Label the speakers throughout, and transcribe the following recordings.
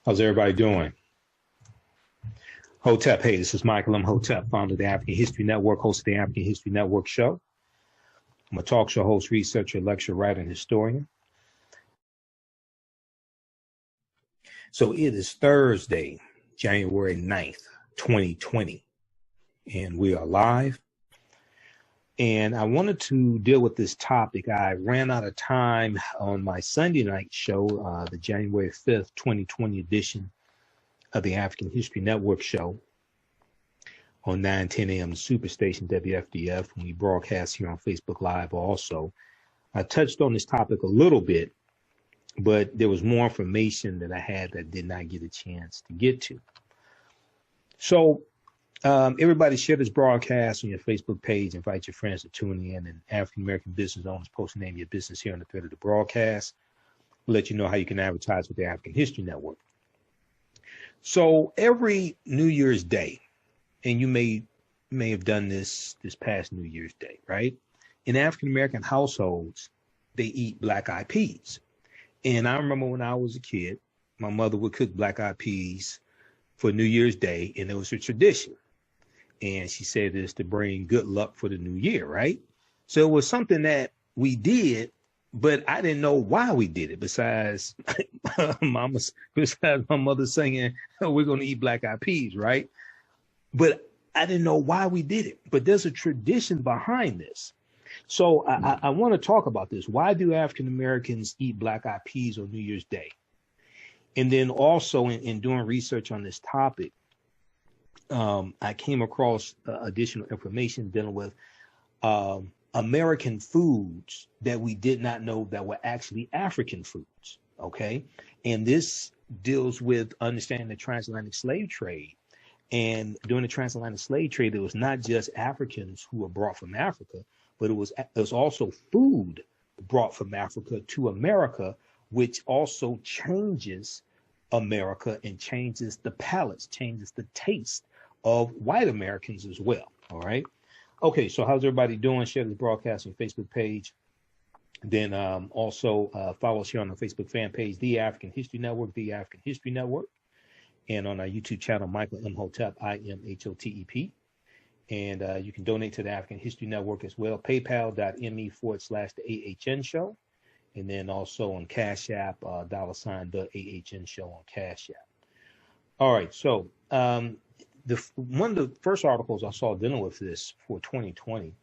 Speaker 1: How's everybody doing? Hotep, hey, this is Michael Imhotep, founder of the African History Network, host of the African History Network show. I'm a talk show host, researcher, lecturer, writer, and historian. So it is Thursday, January 9th, 2020, and we are live. And I wanted to deal with this topic. I ran out of time on my Sunday night show, the January 5th, 2020 edition of the African History Network show on 9:10 a.m. Superstation WFDF, when we broadcast here on Facebook Live also. I touched on this topic a little bit, but there was more information that I had that did not get a chance to get to. So everybody share this broadcast on your Facebook page, invite your friends to tune in, and African American business owners post the name of your business here on the thread of the broadcast. We'll let you know how you can advertise with the African History Network. So every New Year's Day, and you may have done this past New Year's Day, right? In African American households, they eat black-eyed peas. And I remember when I was a kid, my mother would cook black-eyed peas for New Year's Day, and it was a tradition. And she said it's to bring good luck for the new year, right? So it was something that we did, but I didn't know why we did it, besides my mother singing, oh, we're going to eat black-eyed peas, right? But I didn't know why we did it. But there's a tradition behind this. So I want to talk about this. Why do African Americans eat black-eyed peas on New Year's Day? And then also in doing research on this topic, I came across additional information dealing with American foods that we did not know that were actually African foods, okay? And this deals with understanding the transatlantic slave trade. And during the transatlantic slave trade, it was not just Africans who were brought from Africa, but it was also food brought from Africa to America, which also changes America and changes the palates, changes the taste of white Americans as well. All right. Okay. So how's everybody doing? Share this broadcast on Facebook page. Then also follow us here on the Facebook fan page, The African History Network, The African History Network. And on our YouTube channel, Michael Imhotep, IMHOTEP. And you can donate to the African History Network as well, paypal.me/the AHN show. And then also on Cash App, $, the AHN show on Cash App. All right. So one of the first articles I saw dealing with this for 2020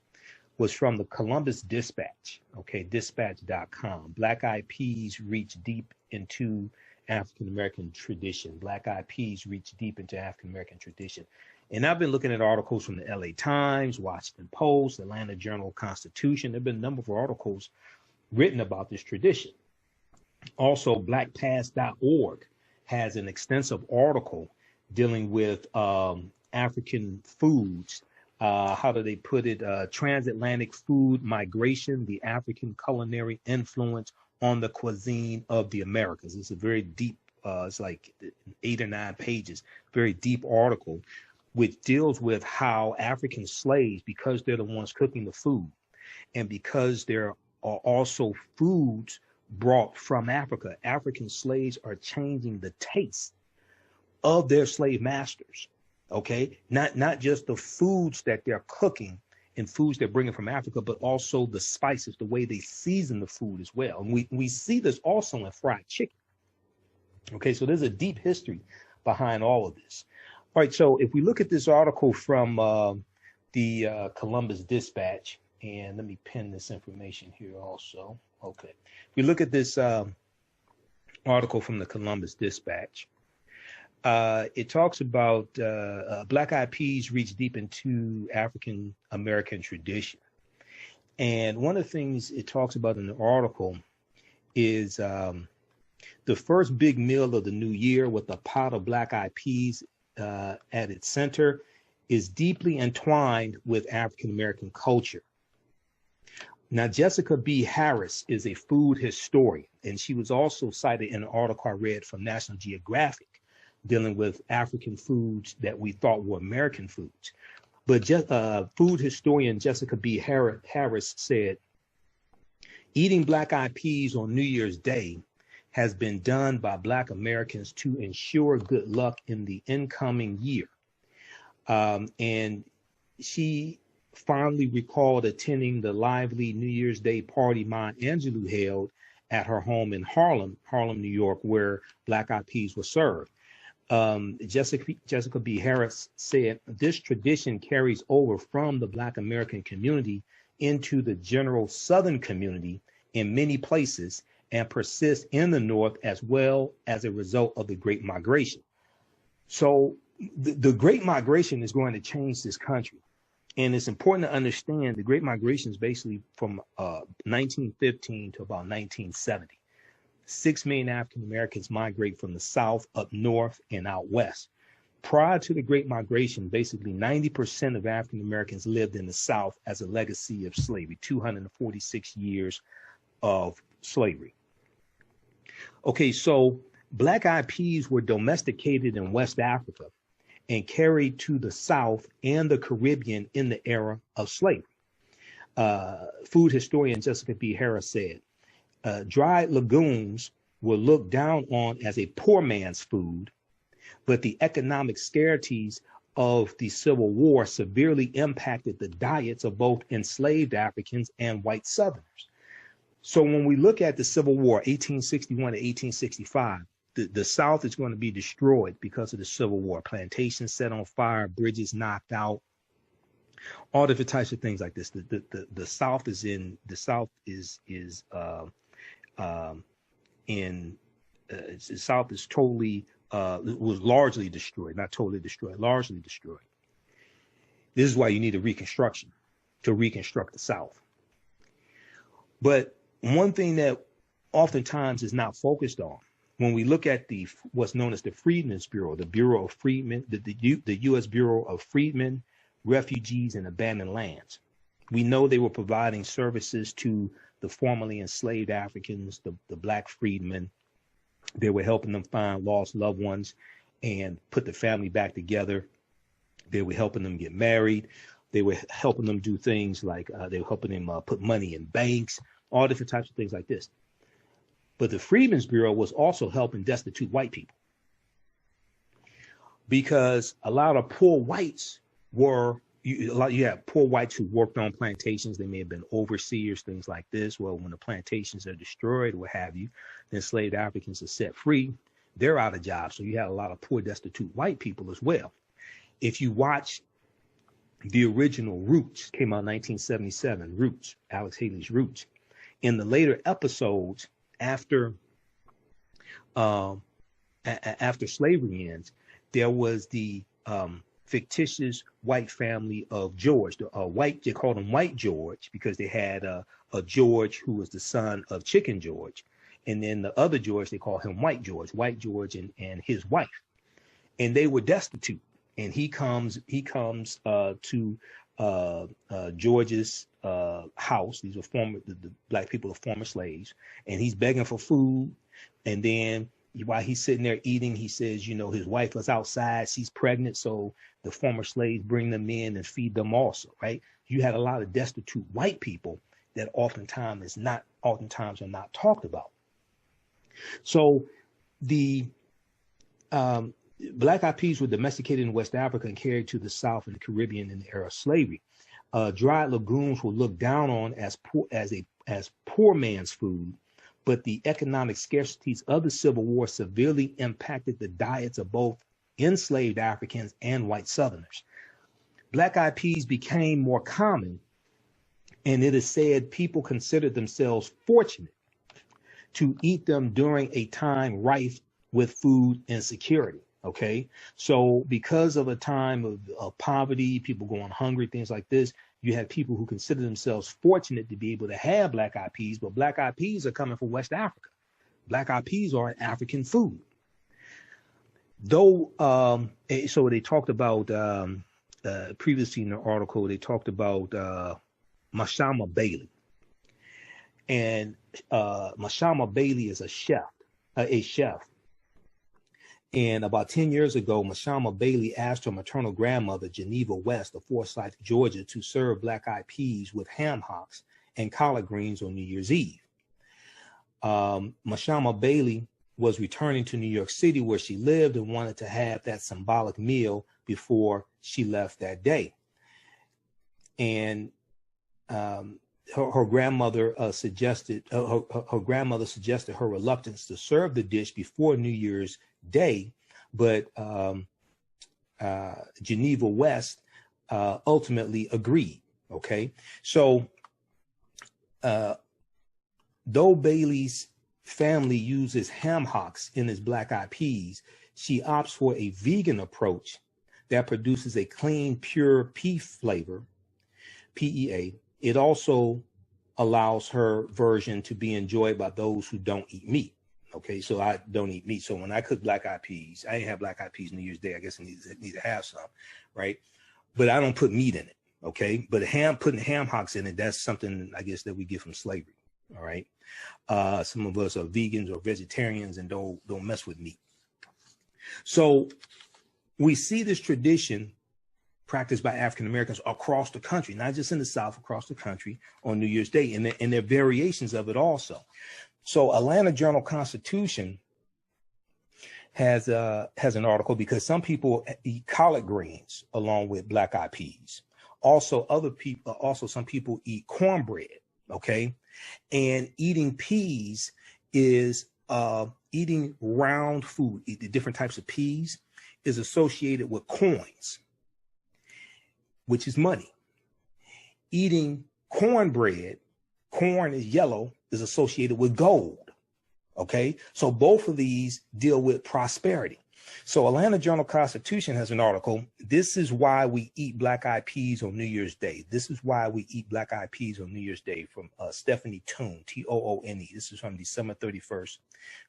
Speaker 1: was from the Columbus Dispatch, okay, dispatch.com. Black-eyed peas reach deep into African-American tradition. Black-eyed peas reach deep into African-American tradition. And I've been looking at articles from the LA Times, Washington Post, Atlanta Journal-Constitution. There have been a number of articles written about this tradition. Also, blackpast.org has an extensive article dealing with African foods. How do they put it? Transatlantic food migration, the African culinary influence on the cuisine of the Americas. It's a very deep, it's like 8 or 9 pages, very deep article, which deals with how African slaves, because they're the ones cooking the food, and because there are also foods brought from Africa, African slaves are changing the taste of their slave masters, okay? Not just the foods that they're cooking and foods they're bringing from Africa, but also the spices, the way they season the food as well. And we see this also in fried chicken. Okay, so there's a deep history behind all of this. All right, so if we look at this article from the Columbus Dispatch, and let me pin this information here also. Okay, if we look at this article from the Columbus Dispatch, it talks about black-eyed peas reach deep into African American tradition. And one of the things it talks about in the article is the first big meal of the new year with a pot of black-eyed peas at its center is deeply entwined with African American culture. Now, Jessica B. Harris is a food historian, and she was also cited in an article I read from National Geographic dealing with African foods that we thought were American foods. But food historian Jessica B. Harris said, eating black-eyed peas on New Year's Day has been done by Black Americans to ensure good luck in the incoming year. And she fondly recalled attending the lively New Year's Day party Maya Angelou held at her home in Harlem, New York, where Black Eyed Peas were served. Jessica B. Harris said, this tradition carries over from the Black American community into the general Southern community in many places and persists in the North as well as a result of the Great Migration. So the Great Migration is going to change this country. And it's important to understand the Great Migration is basically from 1915 to about 1970. 6 million African Americans migrate from the South up north and out west. Prior to the Great Migration, basically 90% of African Americans lived in the South as a legacy of slavery, 246 years of slavery. Okay, so Black Eyed Peas were domesticated in West Africa and carried to the South and the Caribbean in the era of slavery. Food historian Jessica B. Harris said, dried legumes were looked down on as a poor man's food, but the economic scarcities of the Civil War severely impacted the diets of both enslaved Africans and white Southerners. So when we look at the Civil War, 1861 to 1865, the South is going to be destroyed because of the Civil War. Plantations set on fire, bridges knocked out, all different types of things like this. The South is totally was largely destroyed, not totally destroyed, largely destroyed. This is why you need a reconstruction to reconstruct the South. But one thing that oftentimes is not focused on, when we look at what's known as the Freedmen's Bureau, the Bureau of Freedmen, the U.S. Bureau of Freedmen, Refugees, and Abandoned Lands, we know they were providing services to the formerly enslaved Africans, the Black freedmen. They were helping them find lost loved ones and put the family back together. They were helping them get married. They were helping them do things like they were helping them put money in banks, all different types of things like this. But the Freedmen's Bureau was also helping destitute white people, because a lot of poor whites were, you have poor whites who worked on plantations. They may have been overseers, things like this. Well, when the plantations are destroyed, what have you, the enslaved Africans are set free. They're out of jobs. So you had a lot of poor, destitute white people as well. If you watch the original Roots, came out in 1977, Roots, Alex Haley's Roots. In the later episodes, after slavery ends, there was the fictitious white family of George. They called him White George because they had a George who was the son of Chicken George, and then the other George, they call him White George and his wife, and they were destitute. And he comes to George's house. These are the Black people are former slaves, and he's begging for food. And then while he's sitting there eating, he says, his wife was outside, she's pregnant, so the former slaves bring them in and feed them also, right? You had a lot of destitute white people that oftentimes are not talked about. So the Black Eyed Peas were domesticated in West Africa and carried to the South and the Caribbean in the era of slavery. Dried legumes were looked down on as poor man's food, but the economic scarcities of the Civil War severely impacted the diets of both enslaved Africans and white Southerners. Black Eyed Peas became more common, and it is said people considered themselves fortunate to eat them during a time rife with food insecurity. Okay, so because of a time of poverty, people going hungry, things like this, you had people who consider themselves fortunate to be able to have Black Eyed Peas, but Black Eyed Peas are coming from West Africa. Black Eyed Peas are an African food. Though, so they talked about, previously in the article, they talked about Mashama Bailey. And Mashama Bailey is a chef. And about 10 years ago, Mashama Bailey asked her maternal grandmother, Geneva West of Forsyth, Georgia, to serve Black Eyed Peas with ham hocks and collard greens on New Year's Eve. Mashama Bailey was returning to New York City where she lived and wanted to have that symbolic meal before she left that day. And her grandmother suggested her reluctance to serve the dish before New Year's Day, but Geneva West ultimately agreed. Okay, so though Bailey's family uses ham hocks in its black-eyed peas, she opts for a vegan approach that produces a clean, pure pea flavor, PEA. It also allows her version to be enjoyed by those who don't eat meat. Okay, so I don't eat meat. So when I cook black-eyed peas, I ain't have black-eyed peas New Year's Day. I guess I need to have some, right? But I don't put meat in it, okay? But putting ham hocks in it, that's something, I guess, that we get from slavery, all right? Some of us are vegans or vegetarians and don't mess with meat. So we see this tradition practiced by African Americans across the country, not just in the South, across the country on New Year's Day, and there are variations of it also. So Atlanta Journal-Constitution has an article because some people eat collard greens along with black-eyed peas. Also, some people eat cornbread. Okay, and eating peas is eating round food. The different types of peas is associated with coins, which is money. Eating cornbread, corn is yellow, is associated with gold. Okay, so both of these deal with prosperity. So Atlanta Journal-Constitution has an article. This is why we eat black-eyed peas on New Year's Day. This is why we eat black-eyed peas on New Year's Day, from Stephanie Toone, Toone. This is from December 31st,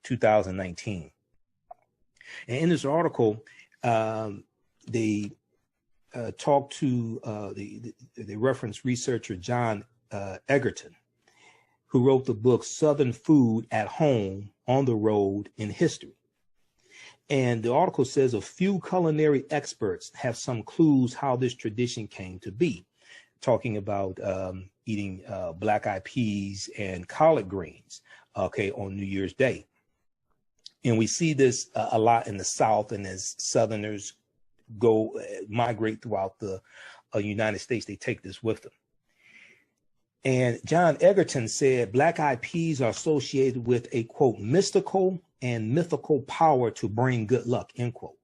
Speaker 1: 2019. And in this article, they talk to, they reference researcher John Egerton, who wrote the book Southern Food at Home, on the Road, in History. And the article says a few culinary experts have some clues how this tradition came to be, talking about eating black-eyed peas and collard greens, okay, on New Year's Day. And we see this a lot in the South, and as Southerners migrate throughout the United States, they take this with them. And John Egerton said black-eyed peas are associated with a, quote, mystical and mythical power to bring good luck, end quote.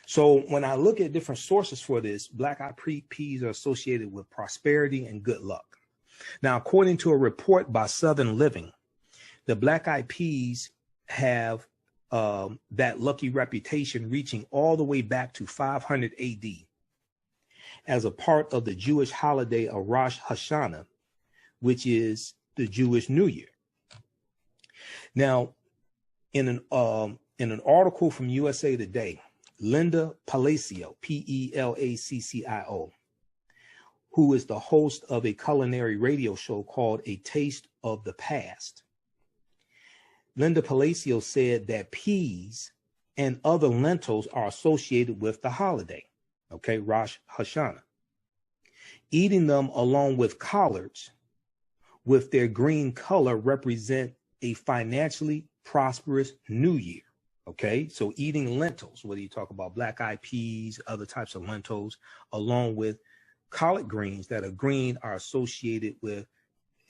Speaker 1: So when I look at different sources for this, black-eyed peas are associated with prosperity and good luck. Now, according to a report by Southern Living, the black-eyed peas have that lucky reputation reaching all the way back to 500 AD as a part of the Jewish holiday of Rosh Hashanah, which is the Jewish New Year. Now, in an article from USA Today, Linda Palacio, Pelaccio, who is the host of a culinary radio show called A Taste of the Past, Linda Palacio said that peas and other lentils are associated with the holiday, okay, Rosh Hashanah. Eating them along with collards with their green color represent a financially prosperous new year. Okay, so eating lentils, whether you talk about black-eyed peas, other types of lentils, along with collard greens that are green, are associated with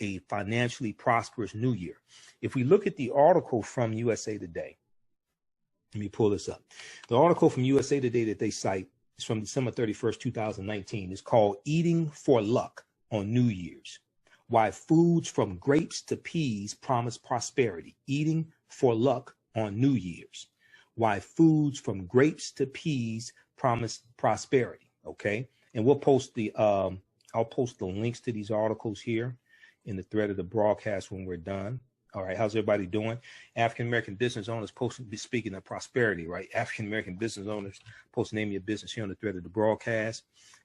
Speaker 1: a financially prosperous new year. If we look at the article from USA Today, let me pull this up. The article from USA Today that they cite is from December 31st, 2019. It's called Eating for Luck on New Year's. Why Foods from Grapes to Peas Promise Prosperity. Eating for Luck on New Year's. Why Foods from Grapes to Peas Promise Prosperity. Okay. And we'll post I'll post the links to these articles here in the thread of the broadcast when we're done. All right. How's everybody doing? African-American business owners speaking of prosperity, right? African-American business owners, post the name of your business here on the thread of the broadcast.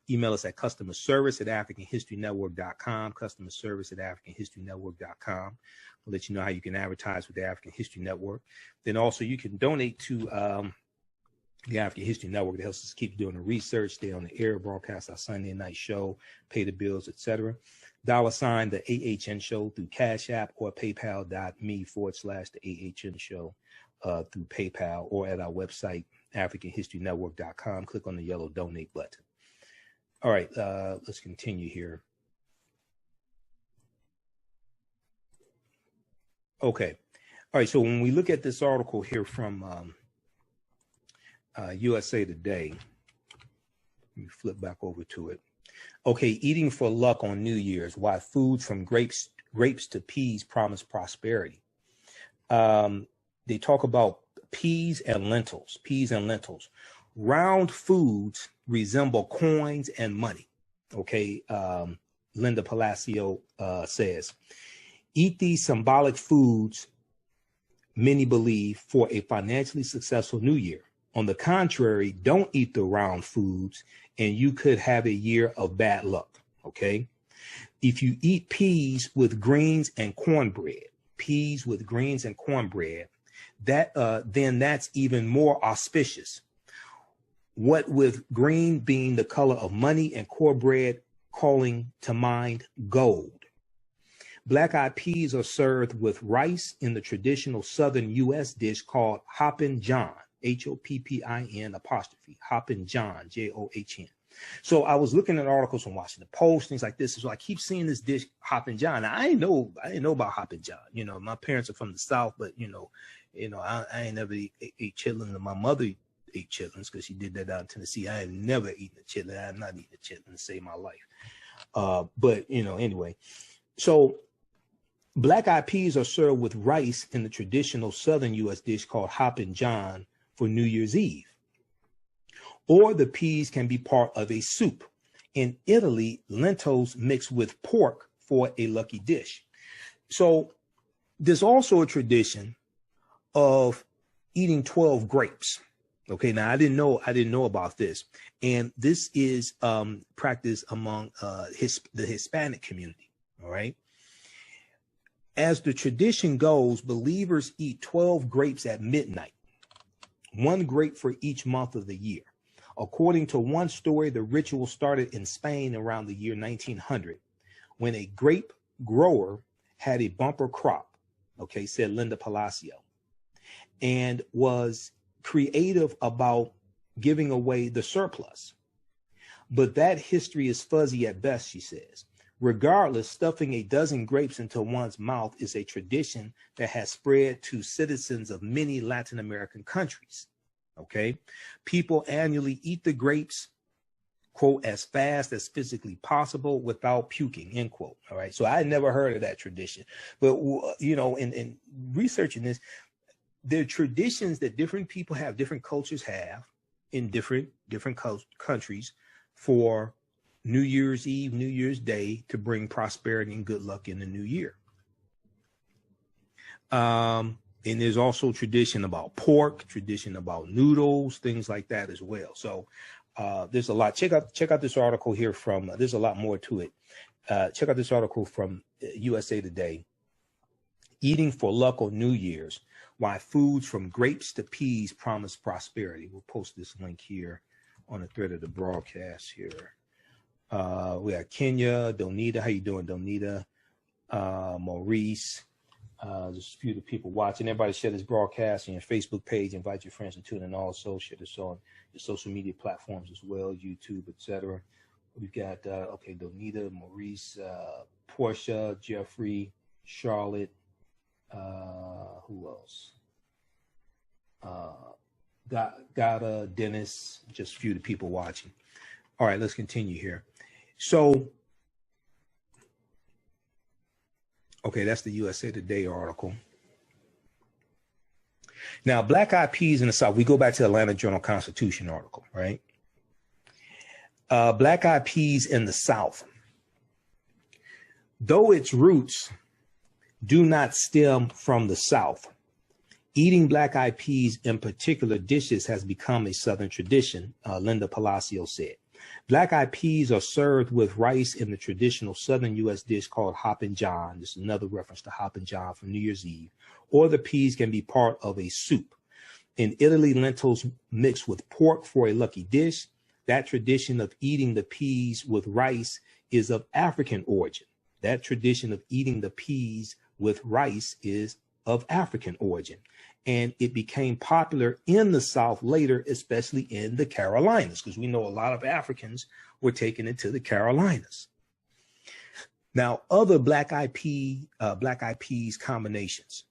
Speaker 1: Email us at customerservice@africanhistorynetwork.com, customerservice@africanhistorynetwork.com. We'll let you know how you can advertise with the African History Network. Then also you can donate to the African History Network that helps us keep doing the research, stay on the air, broadcast our Sunday night show, pay the bills, etc. $ the AHN show through Cash App or paypal.me/the AHN show through PayPal or at our website, AfricanHistoryNetwork.com. Click on the yellow donate button. All right, let's continue here. Okay. All right. So when we look at this article here from USA Today, let me flip back over to it. Okay. Eating for luck on New Year's. Why foods from grapes to peas promise prosperity. They talk about peas and lentils. Round foods resemble coins and money. Okay. Linda Palacio says, eat these symbolic foods, many believe, for a financially successful new year. On the contrary, don't eat the round foods and you could have a year of bad luck, okay? If you eat peas with greens and cornbread, then that's even more auspicious. What with green being the color of money and cornbread calling to mind gold. Black-eyed peas are served with rice in the traditional southern U.S. dish called Hoppin' John, Hoppin', Hoppin' John, John. So I was looking at articles from Washington Post, things like this. So I keep seeing this dish, Hoppin' John. Now, I didn't know about Hoppin' John. You know, my parents are from the South, but I ain't never ate chitlins. My mother ate chitlins because she did that out in Tennessee. I have never eaten a chitlin. I have not eaten a chitlin to save my life. But anyway, so black-eyed peas are served with rice in the traditional southern U.S. dish called Hoppin' John for New Year's Eve. Or the peas can be part of a soup. In Italy, lentils mixed with pork for a lucky dish. So there's also a tradition of eating 12 grapes. Okay, now I didn't know about this. And this is practiced among the Hispanic community, all right? As the tradition goes, believers eat 12 grapes at midnight, 1 grape for each month of the year. According to one story, the ritual started in Spain around the year 1900, when a grape grower had a bumper crop, okay, said Linda Palacio, and was creative about giving away the surplus. But that history is fuzzy at best, she says. Regardless, stuffing a dozen grapes into one's mouth is a tradition that has spread to citizens of many Latin American countries. Okay, people annually eat the grapes, quote, as fast as physically possible without puking, end quote. All right, so I had never heard of that tradition. But, in researching this, there are traditions that different people have, different cultures have in different countries for New Year's Eve, New Year's Day, to bring prosperity and good luck in the new year. And there's also tradition about pork, tradition about noodles, things like that as well. So there's a lot. Check out this article here from, there's a lot more to it. Check out this article from USA Today. Eating for luck on New Year's, why foods from grapes to peas promise prosperity. We'll post this link here on the thread of the broadcast here. We got Kenya, Donita. How you doing, Donita? Maurice. Just a few of the people watching. Everybody share this broadcast on your Facebook page. Invite your friends to tune in also. Share this on your social media platforms as well, YouTube, etc. We've got, Donita, Maurice, Portia, Jeffrey, Charlotte. Who else? Gata, Dennis, just a few of the people watching. All right, let's continue here. So, okay, that's the USA Today article. Now, black-eyed peas in the South, we go back to the Atlanta Journal-Constitution article, right? Black-eyed peas in the South, though its roots do not stem from the South, eating black-eyed peas in particular dishes has become a Southern tradition, Linda Palacio said. Black-eyed peas are served with rice in the traditional Southern U.S. dish called Hoppin' John. This is another reference to Hoppin' John for New Year's Eve. Or the peas can be part of a soup. In Italy, lentils mixed with pork for a lucky dish. That tradition of eating the peas with rice is of African origin. That tradition of eating the peas with rice is of African origin. And it became popular in the South later, especially in the Carolinas, because we know a lot of Africans were taken into the Carolinas. Now, other black eyed peas combinations.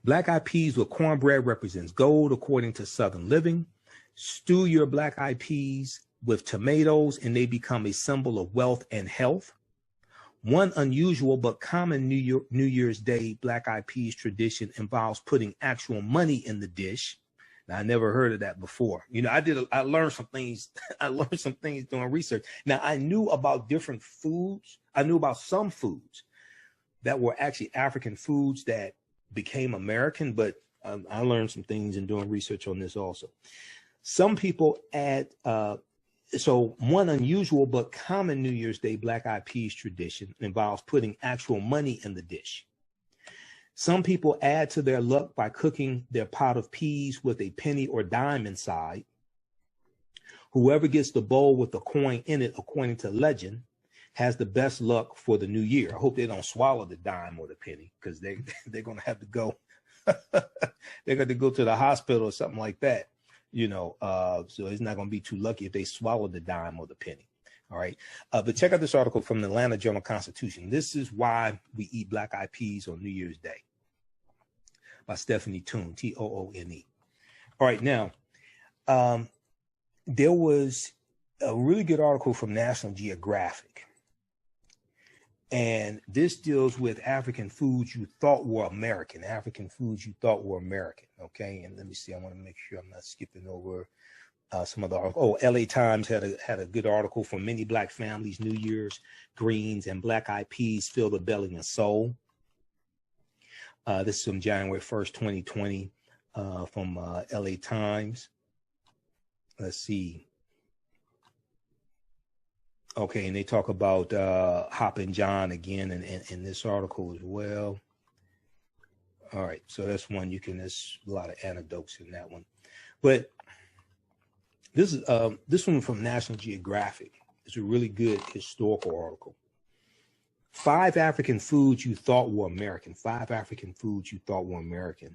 Speaker 1: Black eyed peas with cornbread represents gold, according to Southern Living. Stew your black eyed peas with tomatoes, and they become a symbol of wealth and health. One unusual but common New Year's Day black eyed peas tradition involves putting actual money in the dish. Now, I never heard of that before. You know, I learned some things. I learned some things doing research. Now, I knew about different foods. I knew about some foods that were actually African foods that became American, but I learned some things in doing research on this also. Some people add, so one unusual but common New Year's Day black eyed peas tradition involves putting actual money in the dish. Some people add to their luck by cooking their pot of peas with a penny or dime inside. Whoever gets the bowl with the coin in it, according to legend, has the best luck for the new year. I hope they don't swallow the dime or the penny, because they're going to have to go. They're going to go to the hospital or something like that, you know. So it's not going to be too lucky if they swallow the dime or the penny. All right. But check out this article from the Atlanta Journal-Constitution. This is why we eat black eyed peas on New Year's Day, by Stephanie Toone, Toone. All right. Now, there was a really good article from National Geographic. And this deals with African foods you thought were American, African foods you thought were American. Okay. And let me see, I want to make sure I'm not skipping over some of the articles. Oh, LA Times had a good article for many black families. New Year's greens and black eyed peas fill the belly and soul. This is from January 1st, 2020, from LA Times. Let's see. Okay, and they talk about Hoppin' John again in this article as well. All right, so that's one you can. There's a lot of anecdotes in that one, but this is this one from National Geographic. It's a really good historical article. 5 African foods you thought were American. 5 African foods you thought were American.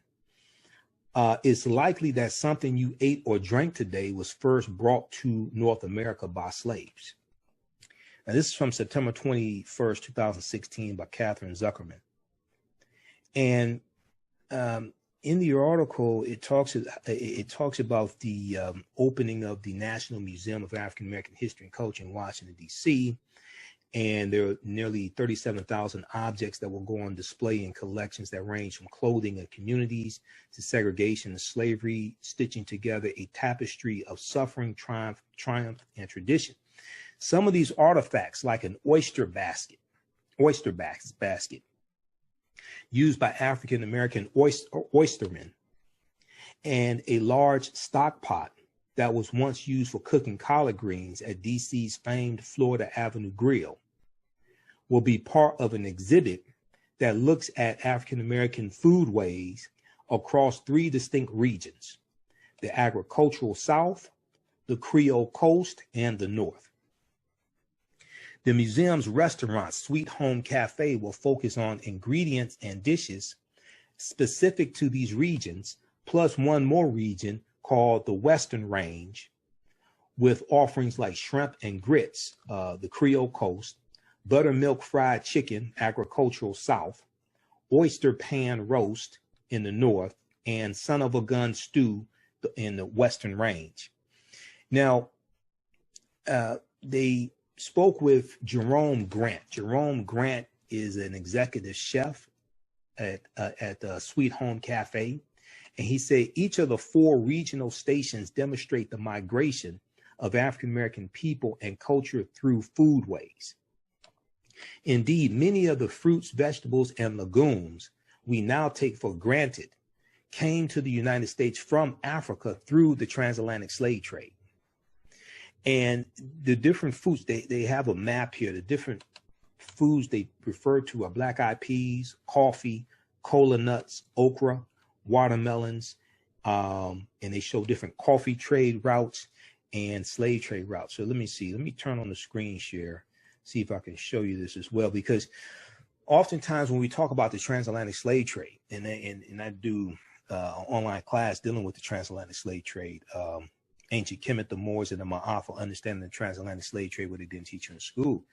Speaker 1: It's likely that something you ate or drank today was first brought to North America by slaves. Now, this is from September 21st, 2016 by Catherine Zuckerman. And in the article, it talks about the opening of the National Museum of African American History and Culture in Washington, D.C., and there are nearly 37,000 objects that will go on display in collections that range from clothing and communities to segregation and slavery, stitching together a tapestry of suffering, triumph, and tradition. Some of these artifacts, like an oyster basket used by African American oystermen, and a large stock pot that was once used for cooking collard greens at DC's famed Florida Avenue Grill, will be part of an exhibit that looks at African American foodways across 3 distinct regions: the agricultural South, the Creole Coast, and the North. The museum's restaurant, Sweet Home Cafe, will focus on ingredients and dishes specific to these regions, plus one more region called the Western Range, with offerings like shrimp and grits, the Creole Coast, buttermilk fried chicken, agricultural South, oyster pan roast in the North, and son of a gun stew in the Western Range. Now, they spoke with Jerome Grant. Jerome Grant is an executive chef at Sweet Home Cafe. And he said each of the 4 regional stations demonstrate the migration of African-American people and culture through foodways. Indeed, many of the fruits, vegetables, and legumes we now take for granted came to the United States from Africa through the transatlantic slave trade. And the different foods, they have a map here. The different foods they refer to are black eyed peas, coffee, cola nuts, okra, watermelons, And they show different coffee trade routes and slave trade routes. So let me see. Let me turn on the screen share, see if I can show you this as well, because oftentimes when we talk about the transatlantic slave trade, and I do an online class dealing with the transatlantic slave trade, ancient Kemet, the Moors, and the Ma'afa, understanding the transatlantic slave trade, what they didn't teach you in school.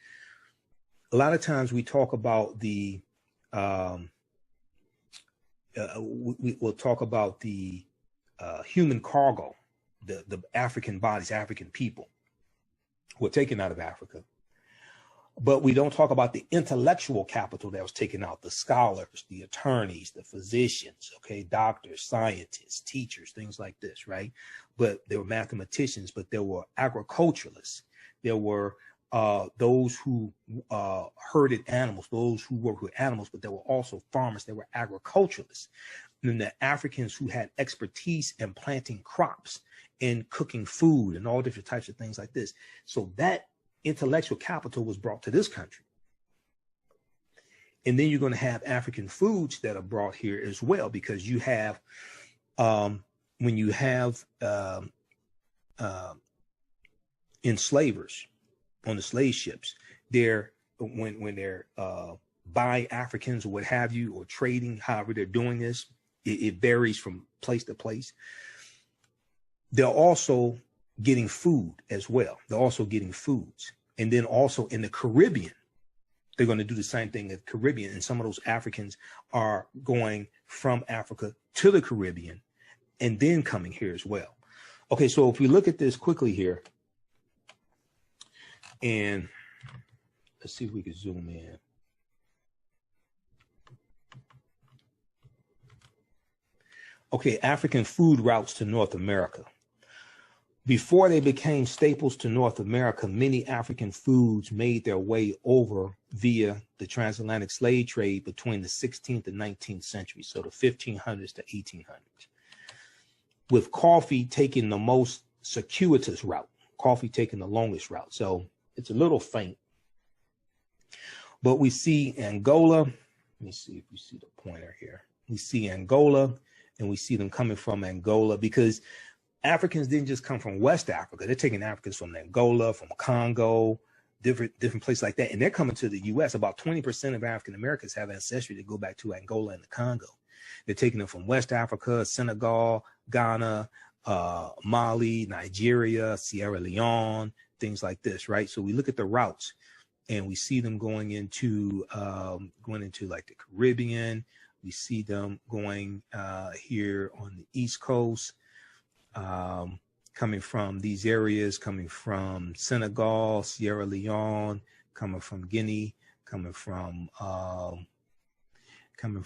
Speaker 1: A lot of times we talk about the we'll talk about the human cargo, the African bodies, African people who were taken out of Africa. But we don't talk about the intellectual capital that was taken out, the scholars, the attorneys, the physicians, okay, doctors, scientists, teachers, things like this, right? But there were mathematicians, but there were agriculturalists. There were those who herded animals, those who worked with animals, but there were also farmers. There were agriculturalists. And then the Africans who had expertise in planting crops and cooking food and all different types of things like this. So that intellectual capital was brought to this country. And then you're going to have African foods that are brought here as well, because you have, when you have enslavers on the slave ships, when they're buying Africans or what have you, or trading, however they're doing this, it varies from place to place. They're also getting food as well. They're also getting foods. And then also in the Caribbean, they're going to do the same thing in the Caribbean. And some of those Africans are going from Africa to the Caribbean and then coming here as well. Okay, so if we look at this quickly here, and let's see if we can zoom in. Okay, African food routes to North America. Before they became staples to North America, many African foods made their way over via the transatlantic slave trade between the 16th and 19th century, so the 1500s to 1800s, with coffee taking the most circuitous route, coffee taking the longest route. So it's a little faint. But we see Angola. Let me see if you see the pointer here. We see Angola, and we see them coming from Angola, because Africans didn't just come from West Africa. They're taking Africans from Angola, from Congo, different places like that. And they're coming to the U.S. About 20% of African Americans have ancestry that go back to Angola and the Congo. They're taking them from West Africa, Senegal, Ghana, Mali, Nigeria, Sierra Leone, things like this, right? So we look at the routes and we see them going into like the Caribbean. We see them going here on the East Coast, coming from these areas, coming from Senegal, Sierra Leone, coming from Guinea, coming from coming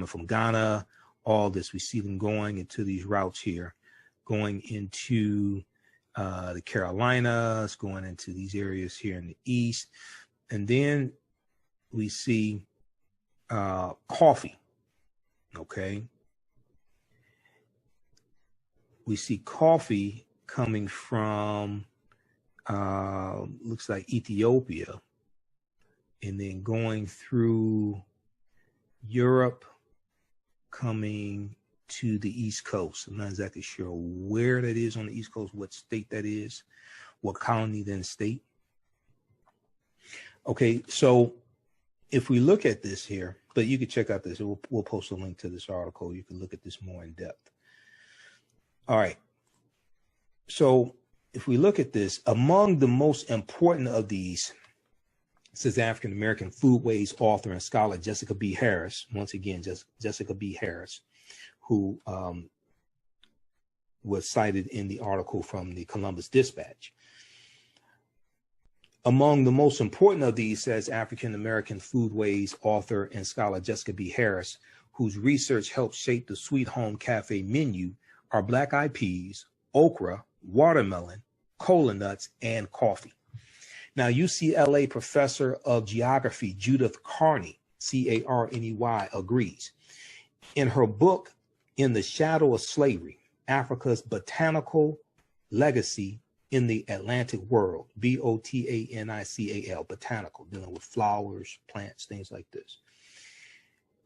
Speaker 1: from Ghana. All this, we see them going into these routes here, going into the Carolinas, going into these areas here in the East. And then we see coffee, okay? We see coffee coming from, looks like Ethiopia, and then going through Europe, coming to the East Coast. I'm not exactly sure where that is on the East Coast, what state that is, what colony then state. Okay, so if we look at this here, but you can check out this, we'll post a link to this article. You can look at this more in depth. All right. So if we look at this, among the most important of these, says African-American foodways author and scholar Jessica B. Harris, once again, Jessica B. Harris, who was cited in the article from the Columbus Dispatch. Among the most important of these, says African-American foodways author and scholar Jessica B. Harris, whose research helped shape the Sweet Home Cafe menu, are black-eyed peas, okra, watermelon, cola nuts, and coffee. Now, UCLA professor of geography Judith Carney, C-A-R-N-E-Y, agrees. In her book, In the Shadow of Slavery, Africa's Botanical Legacy in the Atlantic World, B-O-T-A-N-I-C-A-L, botanical, dealing with flowers, plants, things like this.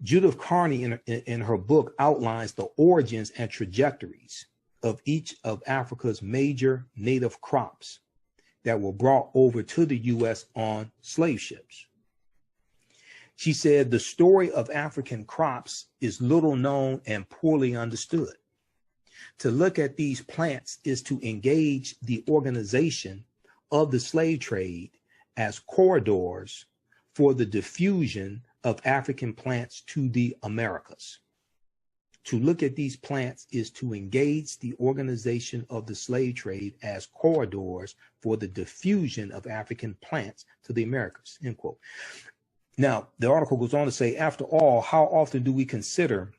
Speaker 1: Judith Carney in her book outlines the origins and trajectories of each of Africa's major native crops that were brought over to the U.S. on slave ships. She said the story of African crops is little known and poorly understood. To look at these plants is to engage the organization of the slave trade as corridors for the diffusion of African plants to the Americas. To look at these plants is to engage the organization of the slave trade as corridors for the diffusion of African plants to the Americas, end quote. Now, the article goes on to say, after all, how often do we consider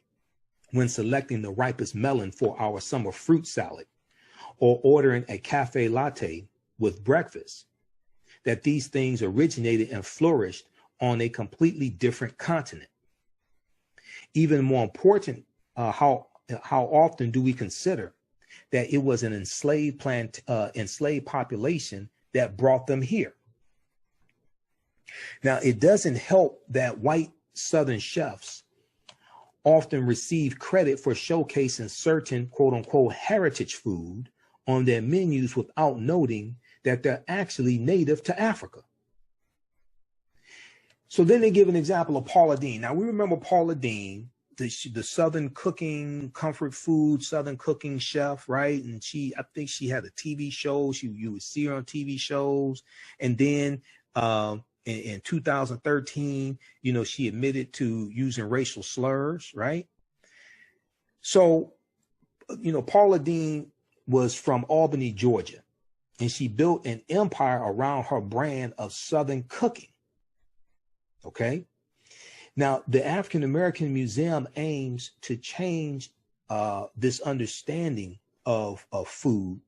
Speaker 1: when selecting the ripest melon for our summer fruit salad or ordering a cafe latte with breakfast, that these things originated and flourished on a completely different continent? Even more important, how often do we consider that it was an enslaved population that brought them here? Now, it doesn't help that white Southern chefs often receive credit for showcasing certain quote unquote heritage food on their menus without noting that they're actually native to Africa. So then they give an example of Paula Deen. Now we remember Paula Deen, the Southern cooking, comfort food, Southern cooking chef, right? And I think she had a TV show. You would see her on TV shows. And then in 2013, she admitted to using racial slurs, right? So, Paula Deen was from Albany, Georgia, and she built an empire around her brand of Southern cooking. Okay. Now, the African American Museum aims to change this understanding of food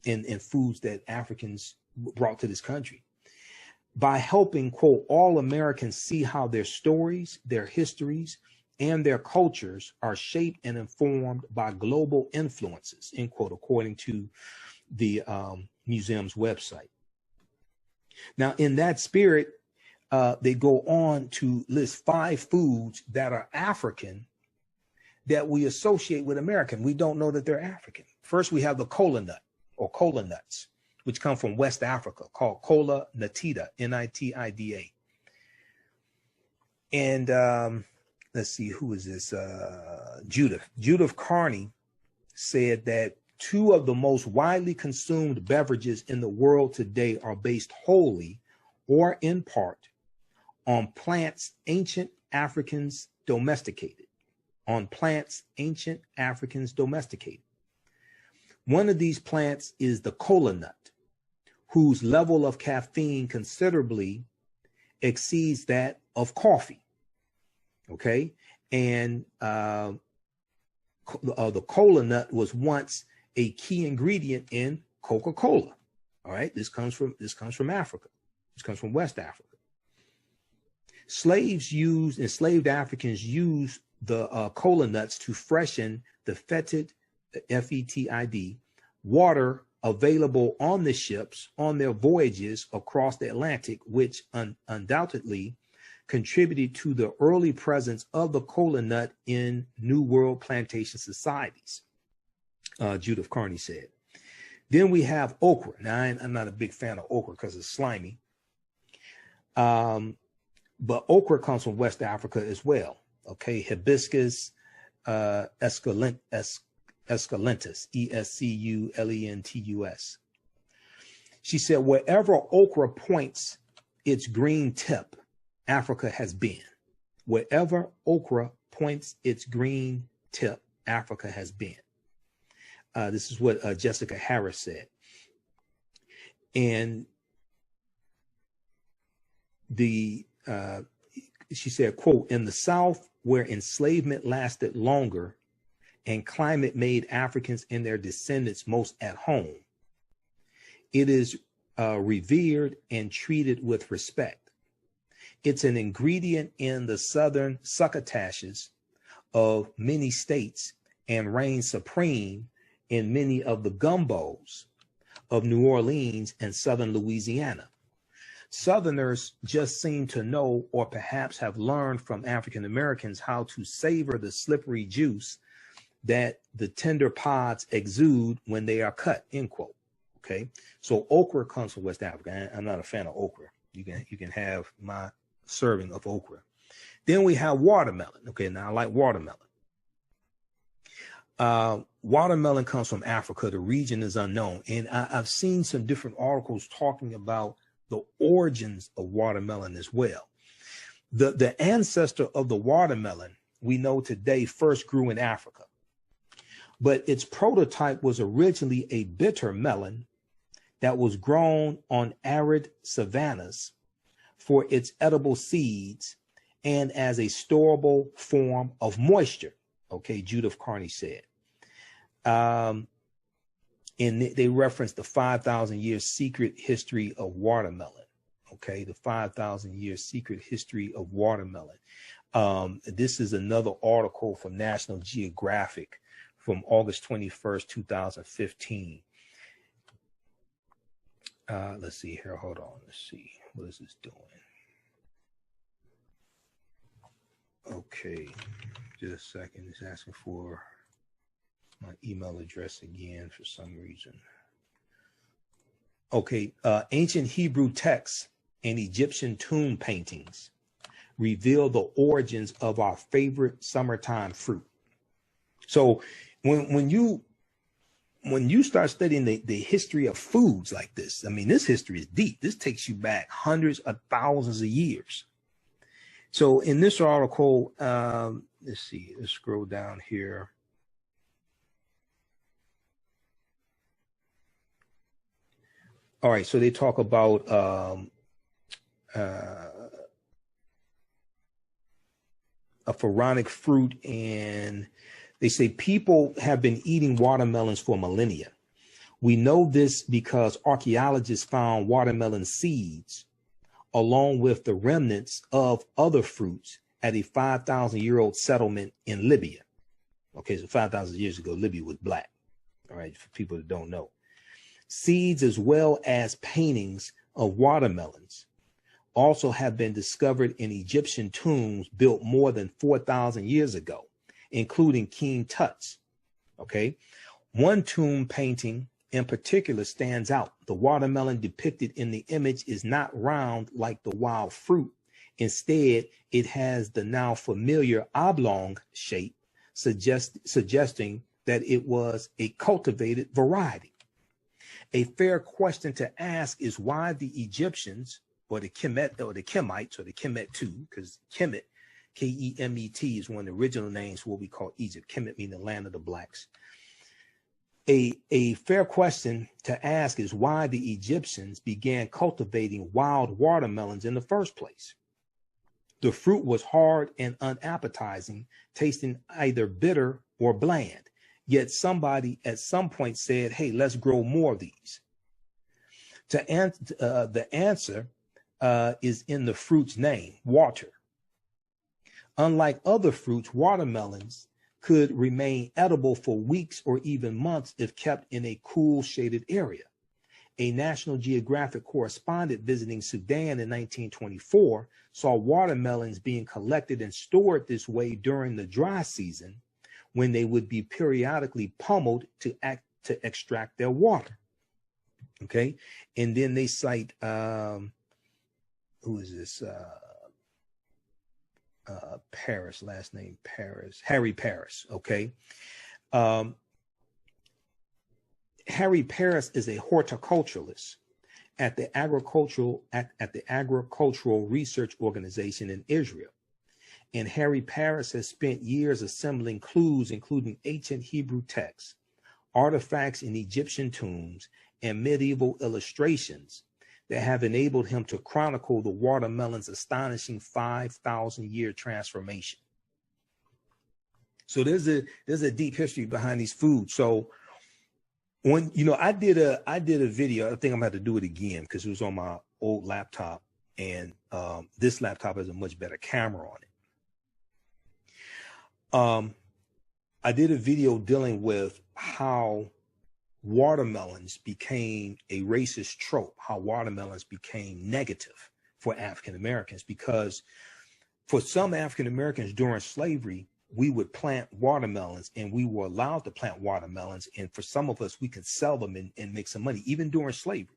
Speaker 1: and foods that Africans brought to this country by helping, quote, all Americans see how their stories, their histories, and their cultures are shaped and informed by global influences, end quote, according to the museum's website. Now, in that spirit, they go on to list 5 foods that are African that we associate with American. We don't know that they're African. First, we have the cola nut or cola nuts, which come from West Africa, called cola natida, N-I-T-I-D-A. And let's see, who is this? Judith Carney said that 2 of the most widely consumed beverages in the world today are based wholly or in part on plants ancient Africans domesticated. On plants ancient Africans domesticated. One of these plants is the cola nut, whose level of caffeine considerably exceeds that of coffee. Okay, and the cola nut was once a key ingredient in Coca-Cola. All right, this comes from Africa. This comes from West Africa. Enslaved Africans used the cola nuts to freshen the fetid, F-E-T-I-D, water available on the ships on their voyages across the Atlantic, which undoubtedly contributed to the early presence of the cola nut in New World plantation societies, Judith Carney said. Then we have okra. Now, I'm not a big fan of okra because it's slimy. But okra comes from West Africa as well. Okay, hibiscus esculentus, Esculentus. She said, wherever okra points its green tip, Africa has been. Wherever okra points its green tip, Africa has been. This is what Jessica Harris said. And she said, quote, in the South, where enslavement lasted longer and climate made Africans and their descendants most at home, it is revered and treated with respect. It's an ingredient in the Southern succotashes of many states and reigns supreme in many of the gumbos of New Orleans and Southern Louisiana. Southerners just seem to know, or perhaps have learned from African Americans, how to savor the slippery juice that the tender pods exude when they are cut, end quote. Okay, so okra comes from West Africa. I'm not a fan of okra. You can have my serving of okra. Then we have watermelon. Okay, now I like watermelon. Watermelon comes from Africa. The region is unknown. And I've seen some different articles talking about the origins of watermelon as well. The ancestor of the watermelon we know today first grew in Africa, but its prototype was originally a bitter melon that was grown on arid savannas for its edible seeds and as a storable form of moisture. Okay, Judith Carney said. And they referenced the 5,000 year secret history of watermelon. Okay, the 5,000 year secret history of watermelon. This is another article from National Geographic from August 21st, 2015. Let's see here. Hold on. Let's see. What is this doing? Okay, just a second. It's asking for my email address again for some reason. Okay, ancient Hebrew texts and Egyptian tomb paintings reveal the origins of our favorite summertime fruit. So when you start studying the history of foods like this, I mean, this history is deep. This takes you back hundreds of thousands of years. So in this article, let's see, let's scroll down here. All right, so they talk about a pharaonic fruit, and they say people have been eating watermelons for millennia. We know this because archaeologists found watermelon seeds along with the remnants of other fruits at a 5,000-year-old settlement in Libya. Okay, so 5,000 years ago, Libya was black. All right, for people that don't know. Seeds as well as paintings of watermelons also have been discovered in Egyptian tombs built more than 4,000 years ago, including King Tut's. Okay, one tomb painting in particular stands out. The watermelon depicted in the image is not round like the wild fruit. Instead, it has the now familiar oblong shape, suggesting that it was a cultivated variety. A fair question to ask is why the Egyptians, or the Kemet, or the Kemites, or the Kemet too, because Kemet, K-E-M-E-T, is one of the original names for what we call Egypt. Kemet meaning the land of the blacks. A fair question to ask is why the Egyptians began cultivating wild watermelons in the first place. The fruit was hard and unappetizing, tasting either bitter or bland. Yet somebody at some point said, hey, let's grow more of these. The answer is in the fruit's name, water. Unlike other fruits, watermelons could remain edible for weeks or even months if kept in a cool, shaded area. A National Geographic correspondent visiting Sudan in 1924 saw watermelons being collected and stored this way during the dry season, when they would be periodically pummeled to extract their water. Okay, and then they cite who is this? Paris, last name Paris, Harry Paris. Okay, Harry Paris is a horticulturalist at the agricultural research organization in Israel. And Harry Paris has spent years assembling clues, including ancient Hebrew texts, artifacts in Egyptian tombs, and medieval illustrations that have enabled him to chronicle the watermelon's astonishing 5,000-year transformation. So there's a deep history behind these foods. So when I did a video, I think I'm gonna have to do it again because it was on my old laptop, and this laptop has a much better camera on it. I did a video dealing with how watermelons became a racist trope, how watermelons became negative for African Americans, because for some African Americans during slavery, we would plant watermelons and we were allowed to plant watermelons. And for some of us, we could sell them and make some money, even during slavery.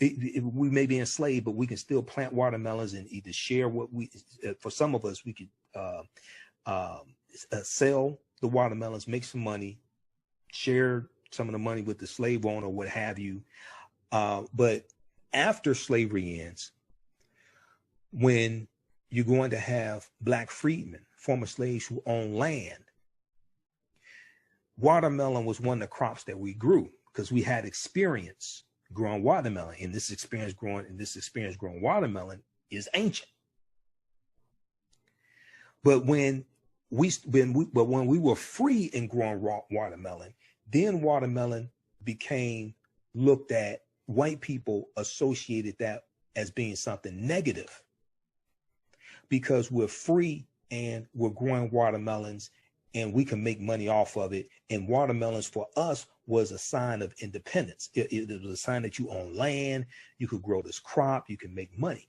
Speaker 1: We may be enslaved, but we can still plant watermelons and either share what we, for some of us, we could sell the watermelons, make some money, share some of the money with the slave owner, what have you. But after slavery ends, when you're going to have black freedmen, former slaves who own land, watermelon was one of the crops that we grew because we had experience growing watermelon, and this experience growing watermelon is ancient. But when we were free in growing watermelon, then watermelon became looked at. White people associated that as being something negative because we're free and we're growing watermelons and we can make money off of it. And watermelons for us was a sign of independence. It was a sign that you own land, you could grow this crop, you can make money.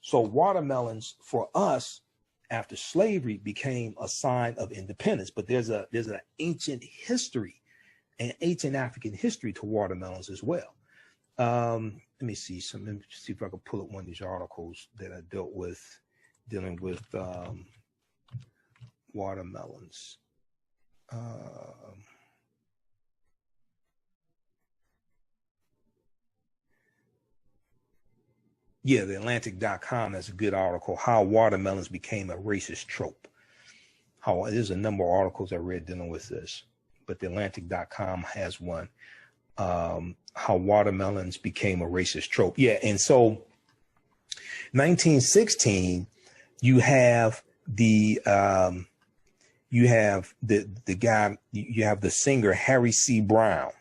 Speaker 1: So watermelons for us after slavery became a sign of independence. But there's an ancient history, an ancient African history to watermelons as well. Let me see if I can pull up one of these articles that I dealt with dealing with watermelons. Yeah, the Atlantic.com has a good article, How Watermelons Became a Racist Trope. There's a number of articles I read dealing with this, but the Atlantic.com has one, How Watermelons Became a Racist Trope. Yeah, and so 1916, you have the singer Harry C. Brown,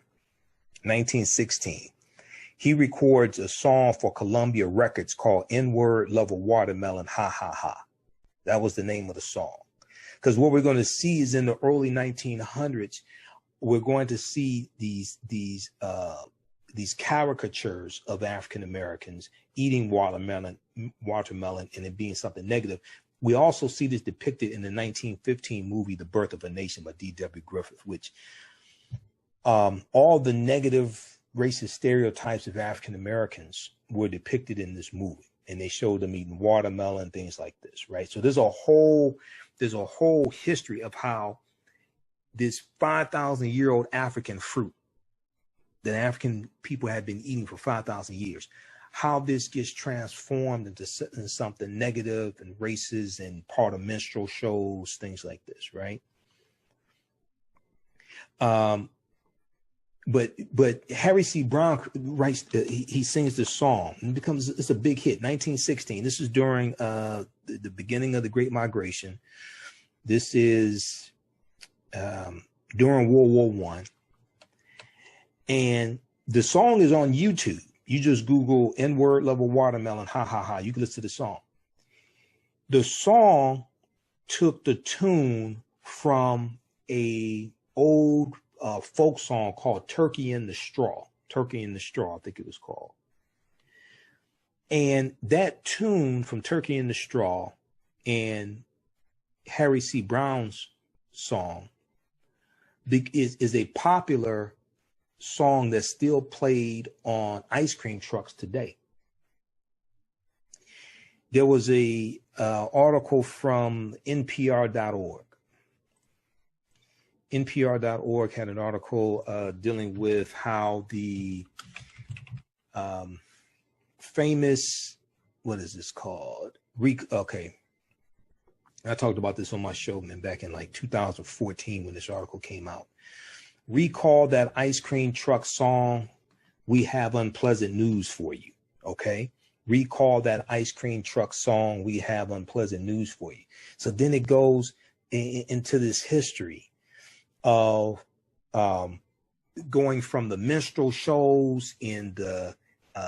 Speaker 1: 1916. He records a song for Columbia Records called N-Word Love a Watermelon, Ha Ha Ha. That was the name of the song. Because what we're going to see is in the early 1900s, we're going to see these caricatures of African Americans eating watermelon and it being something negative. We also see this depicted in the 1915 movie, The Birth of a Nation by D.W. Griffith, which all the negative racist stereotypes of African Americans were depicted in this movie, and they showed them eating watermelon, things like this, right? So there's a whole history of how this 5,000-year-old African fruit that African people had been eating for 5,000 years, how this gets transformed into something negative and racist and part of minstrel shows, things like this, right? But Harry C. Brown writes, he sings this song, and it's a big hit. 1916. This is during the beginning of the Great Migration. This is during World War I, and the song is on YouTube. You just Google N-Word Love a Watermelon, Ha Ha Ha. You can listen to the song. The song took the tune from a old folk song called Turkey in the Straw. Turkey in the Straw, I think it was called. And that tune from Turkey in the Straw and Harry C. Brown's song is a popular song that's still played on ice cream trucks today. There was a article from NPR.org. NPR.org had an article dealing with how the famous, what is this called? Okay. I talked about this on my show back in like 2014 when this article came out. Recall that ice cream truck song, We Have Unpleasant News for You, okay? Recall that ice cream truck song, We Have Unpleasant News for You. So then it goes into this history of going from the minstrel shows in the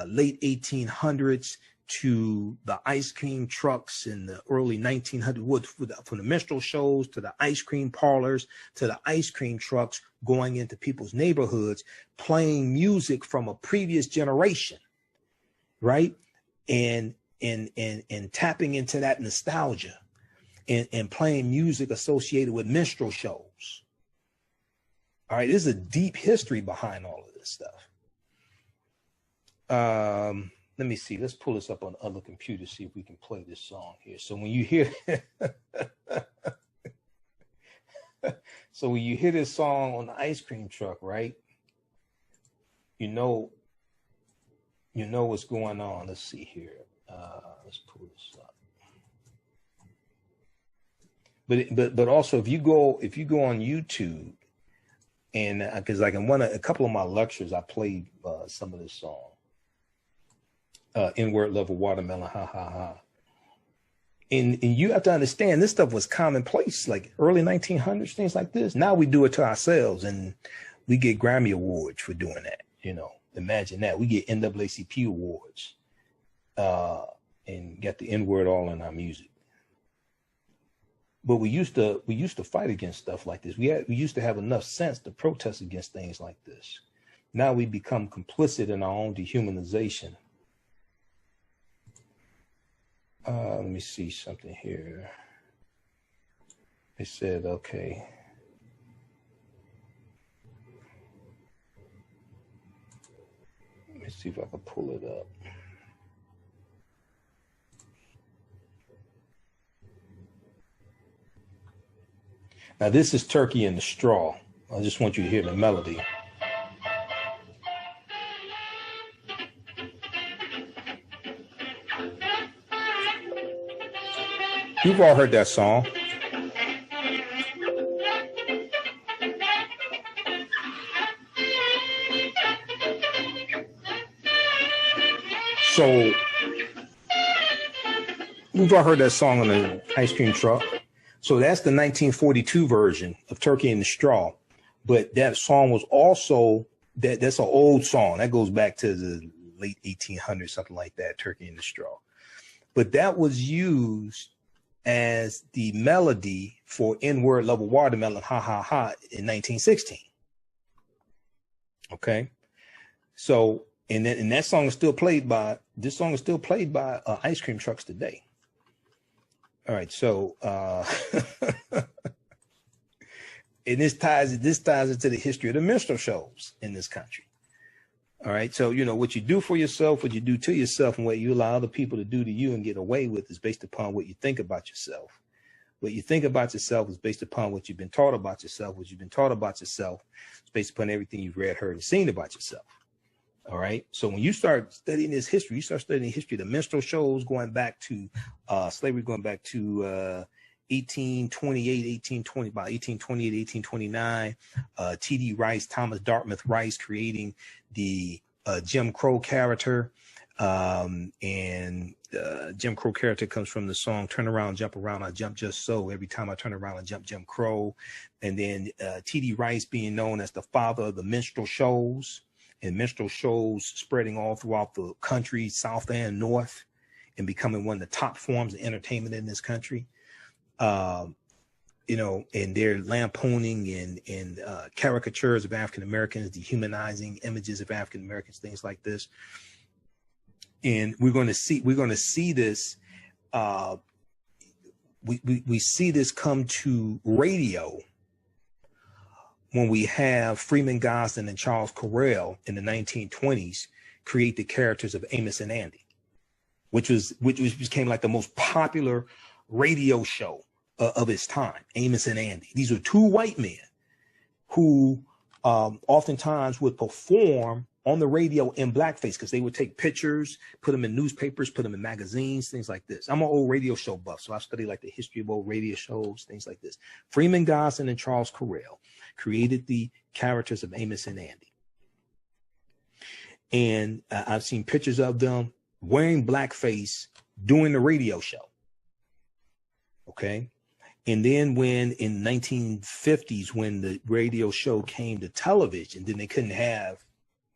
Speaker 1: late 1800s to the ice cream trucks in the early 1900s, from the minstrel shows to the ice cream parlors to the ice cream trucks going into people's neighborhoods, playing music from a previous generation, right? And tapping into that nostalgia and playing music associated with minstrel shows. All right, there's a deep history behind all of this stuff. Let me see. Let's pull this up on other computers, see if we can play this song here. So when you hear, this song on the ice cream truck, right? You know what's going on. Let's see here. Let's pull this up. But also if you go on YouTube, and because like in a couple of my lectures, I played some of this song. N-word level watermelon, ha ha ha. And you have to understand, this stuff was commonplace, like early 1900s, things like this. Now we do it to ourselves, and we get Grammy awards for doing that. Imagine that. We get NAACP awards, and get the N-word all in our music. But we used to fight against stuff like this. We used to have enough sense to protest against things like this. Now we become complicit in our own dehumanization. Let me see something here. They said, okay. Let me see if I can pull it up. Now this is Turkey in the Straw. I just want you to hear the melody. You've all heard that song. So we've all heard that song on the ice cream truck. So that's the 1942 version of Turkey in the Straw. But that song was also, that's an old song. That goes back to the late 1800s, something like that, Turkey in the Straw. But that was used as the melody for N-word level watermelon, ha ha ha, in 1916. Okay. So, and that song is still played by, ice cream trucks today. All right. So, and this ties into the history of the minstrel shows in this country. All right. So, what you do for yourself, what you do to yourself, and what you allow other people to do to you and get away with is based upon what you think about yourself. What you think about yourself is based upon what you've been taught about yourself. What you've been taught about yourself is based upon everything you've read, heard, and seen about yourself. All right. So when you start studying this history, you start studying the history of the minstrel shows going back to slavery, going back to 1828, about 1828, 1829, T.D. Rice, Thomas Dartmouth Rice creating the Jim Crow character. And Jim Crow character comes from the song, Turn Around, Jump Around, I Jump Just So. Every time I turn around, I jump Jim Crow. And then T.D. Rice being known as the father of the minstrel shows, and minstrel shows spreading all throughout the country, South and North, and becoming one of the top forms of entertainment in this country. And they're lampooning and caricatures of African Americans, dehumanizing images of African Americans, things like this. And we're going to see this. We see this come to radio when we have Freeman Gosden and Charles Correll in the 1920s create the characters of Amos and Andy, which became like the most popular radio show of its time. Amos and Andy. These are two white men who oftentimes would perform on the radio in blackface, because they would take pictures, put them in newspapers, put them in magazines, things like this. I'm an old radio show buff, so I study like the history of old radio shows, things like this. Freeman Gosden and Charles Correll created the characters of Amos and Andy. And I've seen pictures of them wearing blackface doing the radio show. Okay. And then when in 1950s, when the radio show came to television, then they couldn't have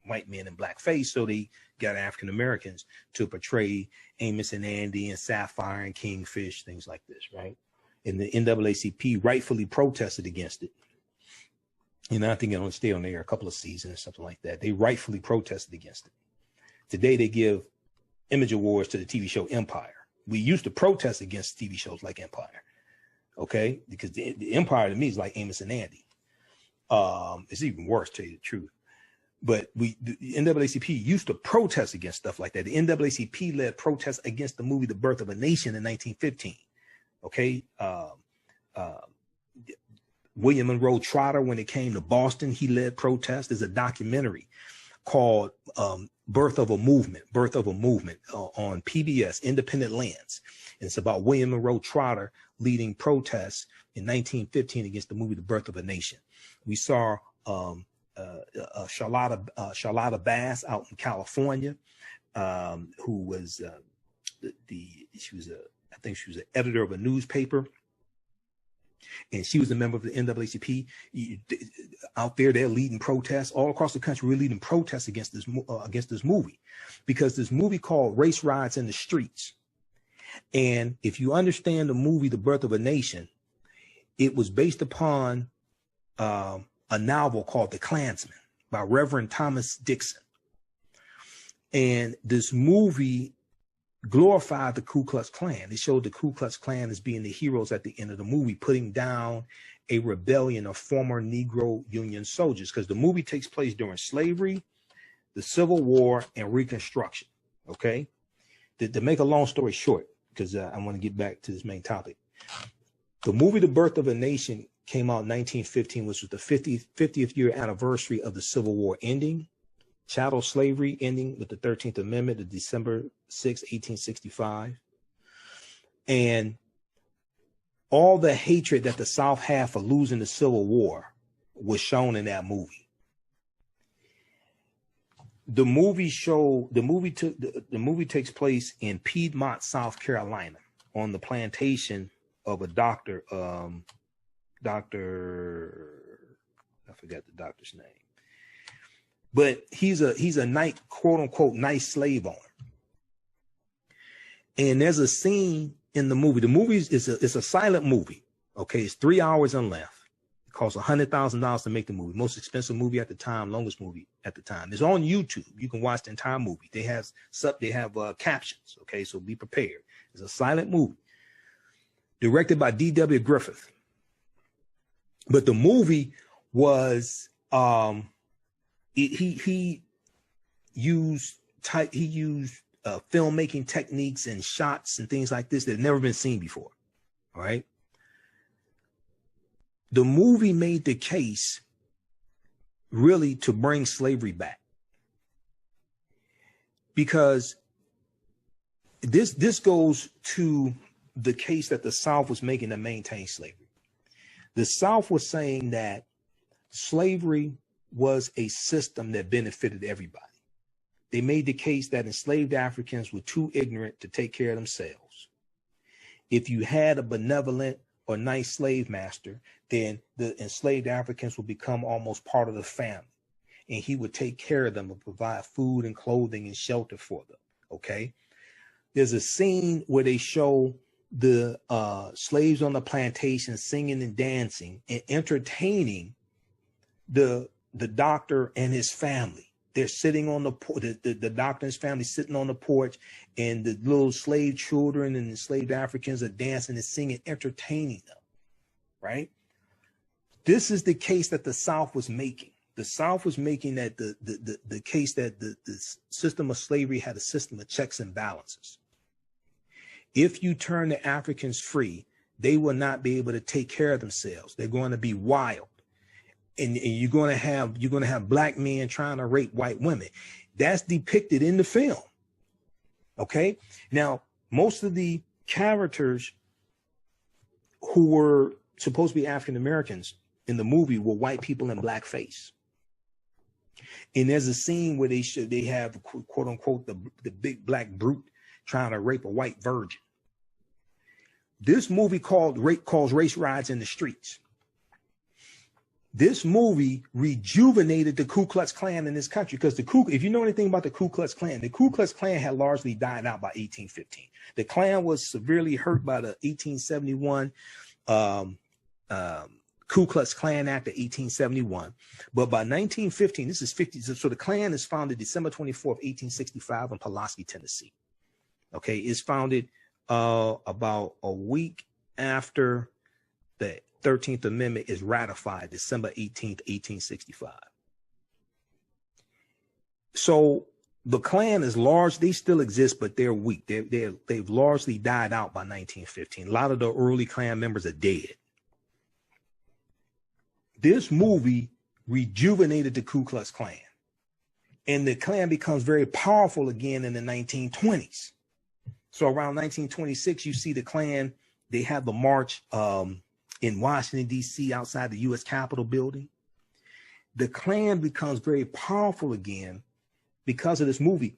Speaker 1: white men in blackface. So they got African Americans to portray Amos and Andy and Sapphire and Kingfish, things like this, right? And the NAACP rightfully protested against it. And I think it only stayed on there a couple of seasons or something like that. They rightfully protested against it. Today they give image awards to the TV show Empire. We used to protest against TV shows like Empire, okay? Because the Empire to me is like Amos and Andy. It's even worse, to tell you the truth. But the NAACP used to protest against stuff like that. The NAACP led protests against the movie The Birth of a Nation in 1915, okay? William Monroe Trotter, when it came to Boston, he led protests. There's a documentary called Birth of a Movement on PBS, Independent Lands. And it's about William Monroe Trotter leading protests in 1915 against the movie The Birth of a Nation. We saw Charlotta Bass out in California, who was she was an editor of a newspaper. And she was a member of the NAACP. Out there, they're leading protests all across the country. We're leading protests against this movie, because this movie called Race Riots in the Streets. And if you understand the movie The Birth of a Nation, it was based upon a novel called The Klansman by Reverend Thomas Dixon. And this movie glorified the Ku Klux Klan. It showed the Ku Klux Klan as being the heroes at the end of the movie, putting down a rebellion of former Negro Union soldiers, because the movie takes place during slavery, the Civil War, and Reconstruction. Okay, to make a long story short, because I want to get back to this main topic. The movie The Birth of a Nation came out in 1915, which was the 50th year anniversary of the Civil War ending, chattel slavery ending with the 13th Amendment of December 6, 1865. And all the hatred that the South had for losing the Civil War was shown in that movie. The movie takes place in Piedmont, South Carolina, on the plantation of a doctor, I forgot the doctor's name. But he's a night, quote unquote, nice slave owner. And there's a scene in the movie. The movie is a silent movie. Okay, it's 3 hours in length. It costs $100,000 to make the movie. Most expensive movie at the time, longest movie at the time. It's on YouTube. You can watch the entire movie. They have captions. Okay, so be prepared. It's a silent movie, directed by D.W. Griffith. But the movie was he used filmmaking techniques and shots and things like this that had never been seen before. All right. The movie made the case really to bring slavery back, because this goes to the case that the South was making to maintain slavery. The South was saying that slavery was a system that benefited everybody. They made the case that enslaved Africans were too ignorant to take care of themselves. If you had a benevolent or nice slave master, then the enslaved Africans would become almost part of the family, and he would take care of them and provide food and clothing and shelter for them. Okay. There's a scene where they show the slaves on the plantation singing and dancing and entertaining the doctor and his family. They're sitting on the doctor and his family sitting on the porch, and the little slave children and enslaved Africans are dancing and singing, entertaining them, right? This is the case that the South was making. The South was making that the case that the system of slavery had a system of checks and balances. If you turn the Africans free, they will not be able to take care of themselves. They're going to be wild. And you're going to have black men trying to rape white women. That's depicted in the film. Okay. Now, most of the characters who were supposed to be African Americans in the movie were white people in blackface. And there's a scene where they have quote unquote the big black brute trying to rape a white virgin. This movie calls Race Riots in the Streets. This movie rejuvenated the Ku Klux Klan in this country, because if you know anything about the Ku Klux Klan had largely died out by 1815. The Klan was severely hurt by the 1871 Ku Klux Klan Act of 1871. But by 1915, this is 50. So the Klan is founded December 24th, 1865 in Pulaski, Tennessee. Okay, it's founded about a week after the 13th Amendment is ratified, December 18th, 1865. So the Klan is large. They still exist, but they're weak. They've largely died out by 1915. A lot of the early Klan members are dead. This movie rejuvenated the Ku Klux Klan. And the Klan becomes very powerful again in the 1920s. So around 1926, you see the Klan, they have the march in Washington, D.C., outside the U.S. Capitol building. The Klan becomes very powerful again because of this movie.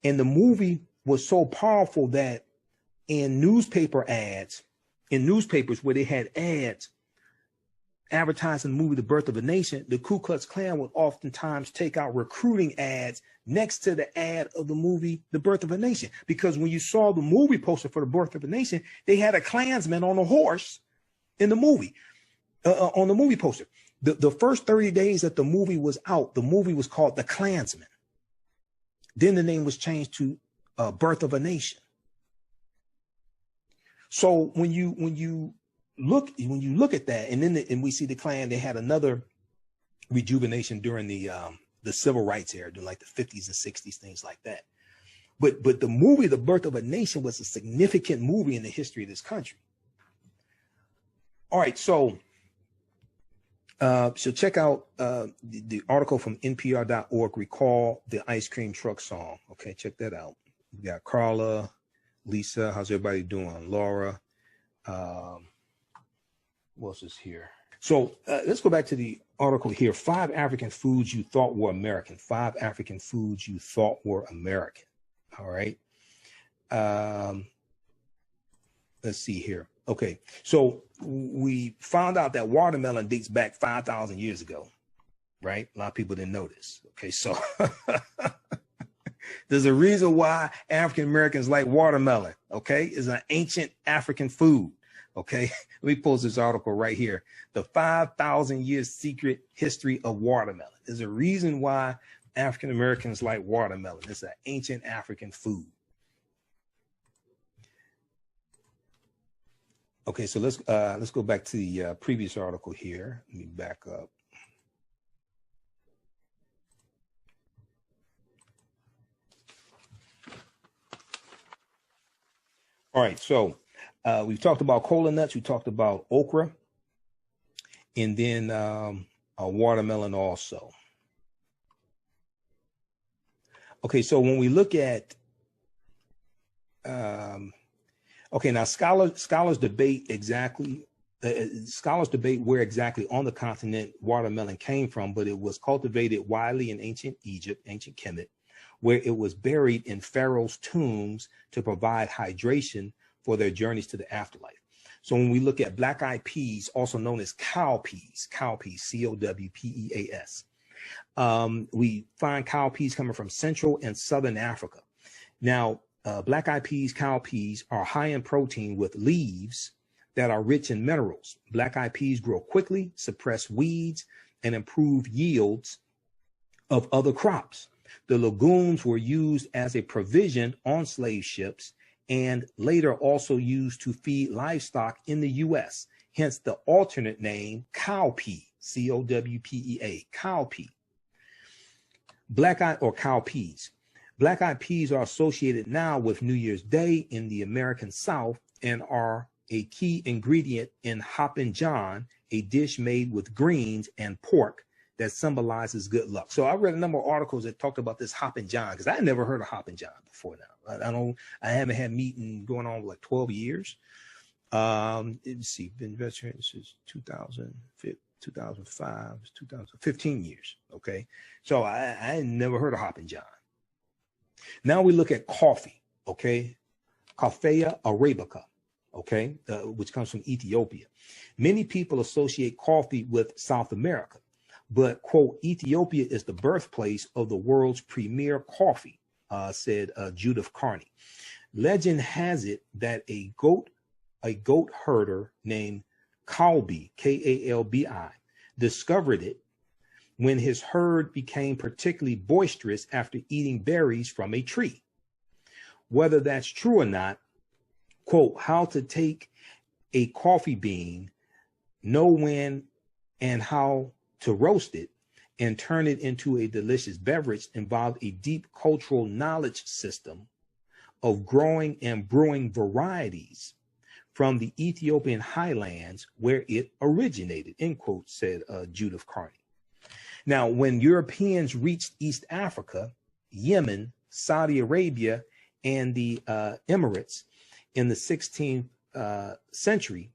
Speaker 1: And the movie was so powerful that in newspaper ads, in newspapers where they had ads advertising the movie The Birth of a Nation, the Ku Klux Klan would oftentimes take out recruiting ads next to the ad of the movie The Birth of a Nation. Because when you saw the movie poster for The Birth of a Nation, they had a Klansman on a horse in the movie, on the movie poster. The first 30 days that the movie was out, the movie was called The Klansman. Then the name was changed to Birth of a Nation. So when you look at that, and then and we see the Klan, they had another rejuvenation during the civil rights era, during like the 50s and 60s, things like that. But the movie The Birth of a Nation was a significant movie in the history of this country. All right, so check out the article from NPR.org, Recall the Ice Cream Truck Song. Okay, check that out. We got Carla, Lisa, how's everybody doing? Laura, what else is here? So let's go back to the article here. 5 African foods you thought were American. 5 African foods you thought were American. All right. Let's see here. Okay, so we found out that watermelon dates back 5,000 years ago, right? A lot of people didn't know this. Okay, so there's a reason why African Americans like watermelon. Okay, it's an ancient African food. Okay, let me post this article right here. The 5,000 years secret history of watermelon. There's a reason why African Americans like watermelon. It's an ancient African food. Okay, so let's go back to the previous article here. Let me back up. All right, so we've talked about cola nuts, we talked about okra, and then a watermelon also. Okay, so when we look at okay, now scholars debate exactly. Scholars debate where exactly on the continent watermelon came from, but it was cultivated widely in ancient Egypt, ancient Kemet, where it was buried in pharaohs' tombs to provide hydration for their journeys to the afterlife. So when we look at black-eyed peas, also known as cowpeas, C-O-W-P-E-A-S, we find cowpeas coming from Central and Southern Africa. Now, black-eyed peas, cowpeas are high in protein with leaves that are rich in minerals. Black-eyed peas grow quickly, suppress weeds, and improve yields of other crops. The legumes were used as a provision on slave ships and later also used to feed livestock in the U.S., hence the alternate name cowpea, C-O-W-P-E-A, cowpea. Black-eyed or cowpeas. Black-eyed peas are associated now with New Year's Day in the American South and are a key ingredient in Hoppin' John, a dish made with greens and pork that symbolizes good luck. So I read a number of articles that talked about this Hoppin' John, because I had never heard of Hoppin' John before now. I haven't had meeting going on like 12 years. Let's see, been veteran since 2005, 2015 years. Okay, so I had never heard of Hoppin' John. Now we look at coffee, okay? Coffea arabica. okay, which comes from Ethiopia. Many people associate coffee with South America, but, quote, Ethiopia is the birthplace of the world's premier coffee, said Judith Carney. Legend has it that a goat herder named Kalbi, Kalbi, discovered it when his herd became particularly boisterous after eating berries from a tree. Whether that's true or not, quote, how to take a coffee bean, know when and how to roast it, and turn it into a delicious beverage involved a deep cultural knowledge system of growing and brewing varieties from the Ethiopian highlands where it originated, end quote, said Judith Carney. Now, when Europeans reached East Africa, Yemen, Saudi Arabia, and the Emirates in the 16th century,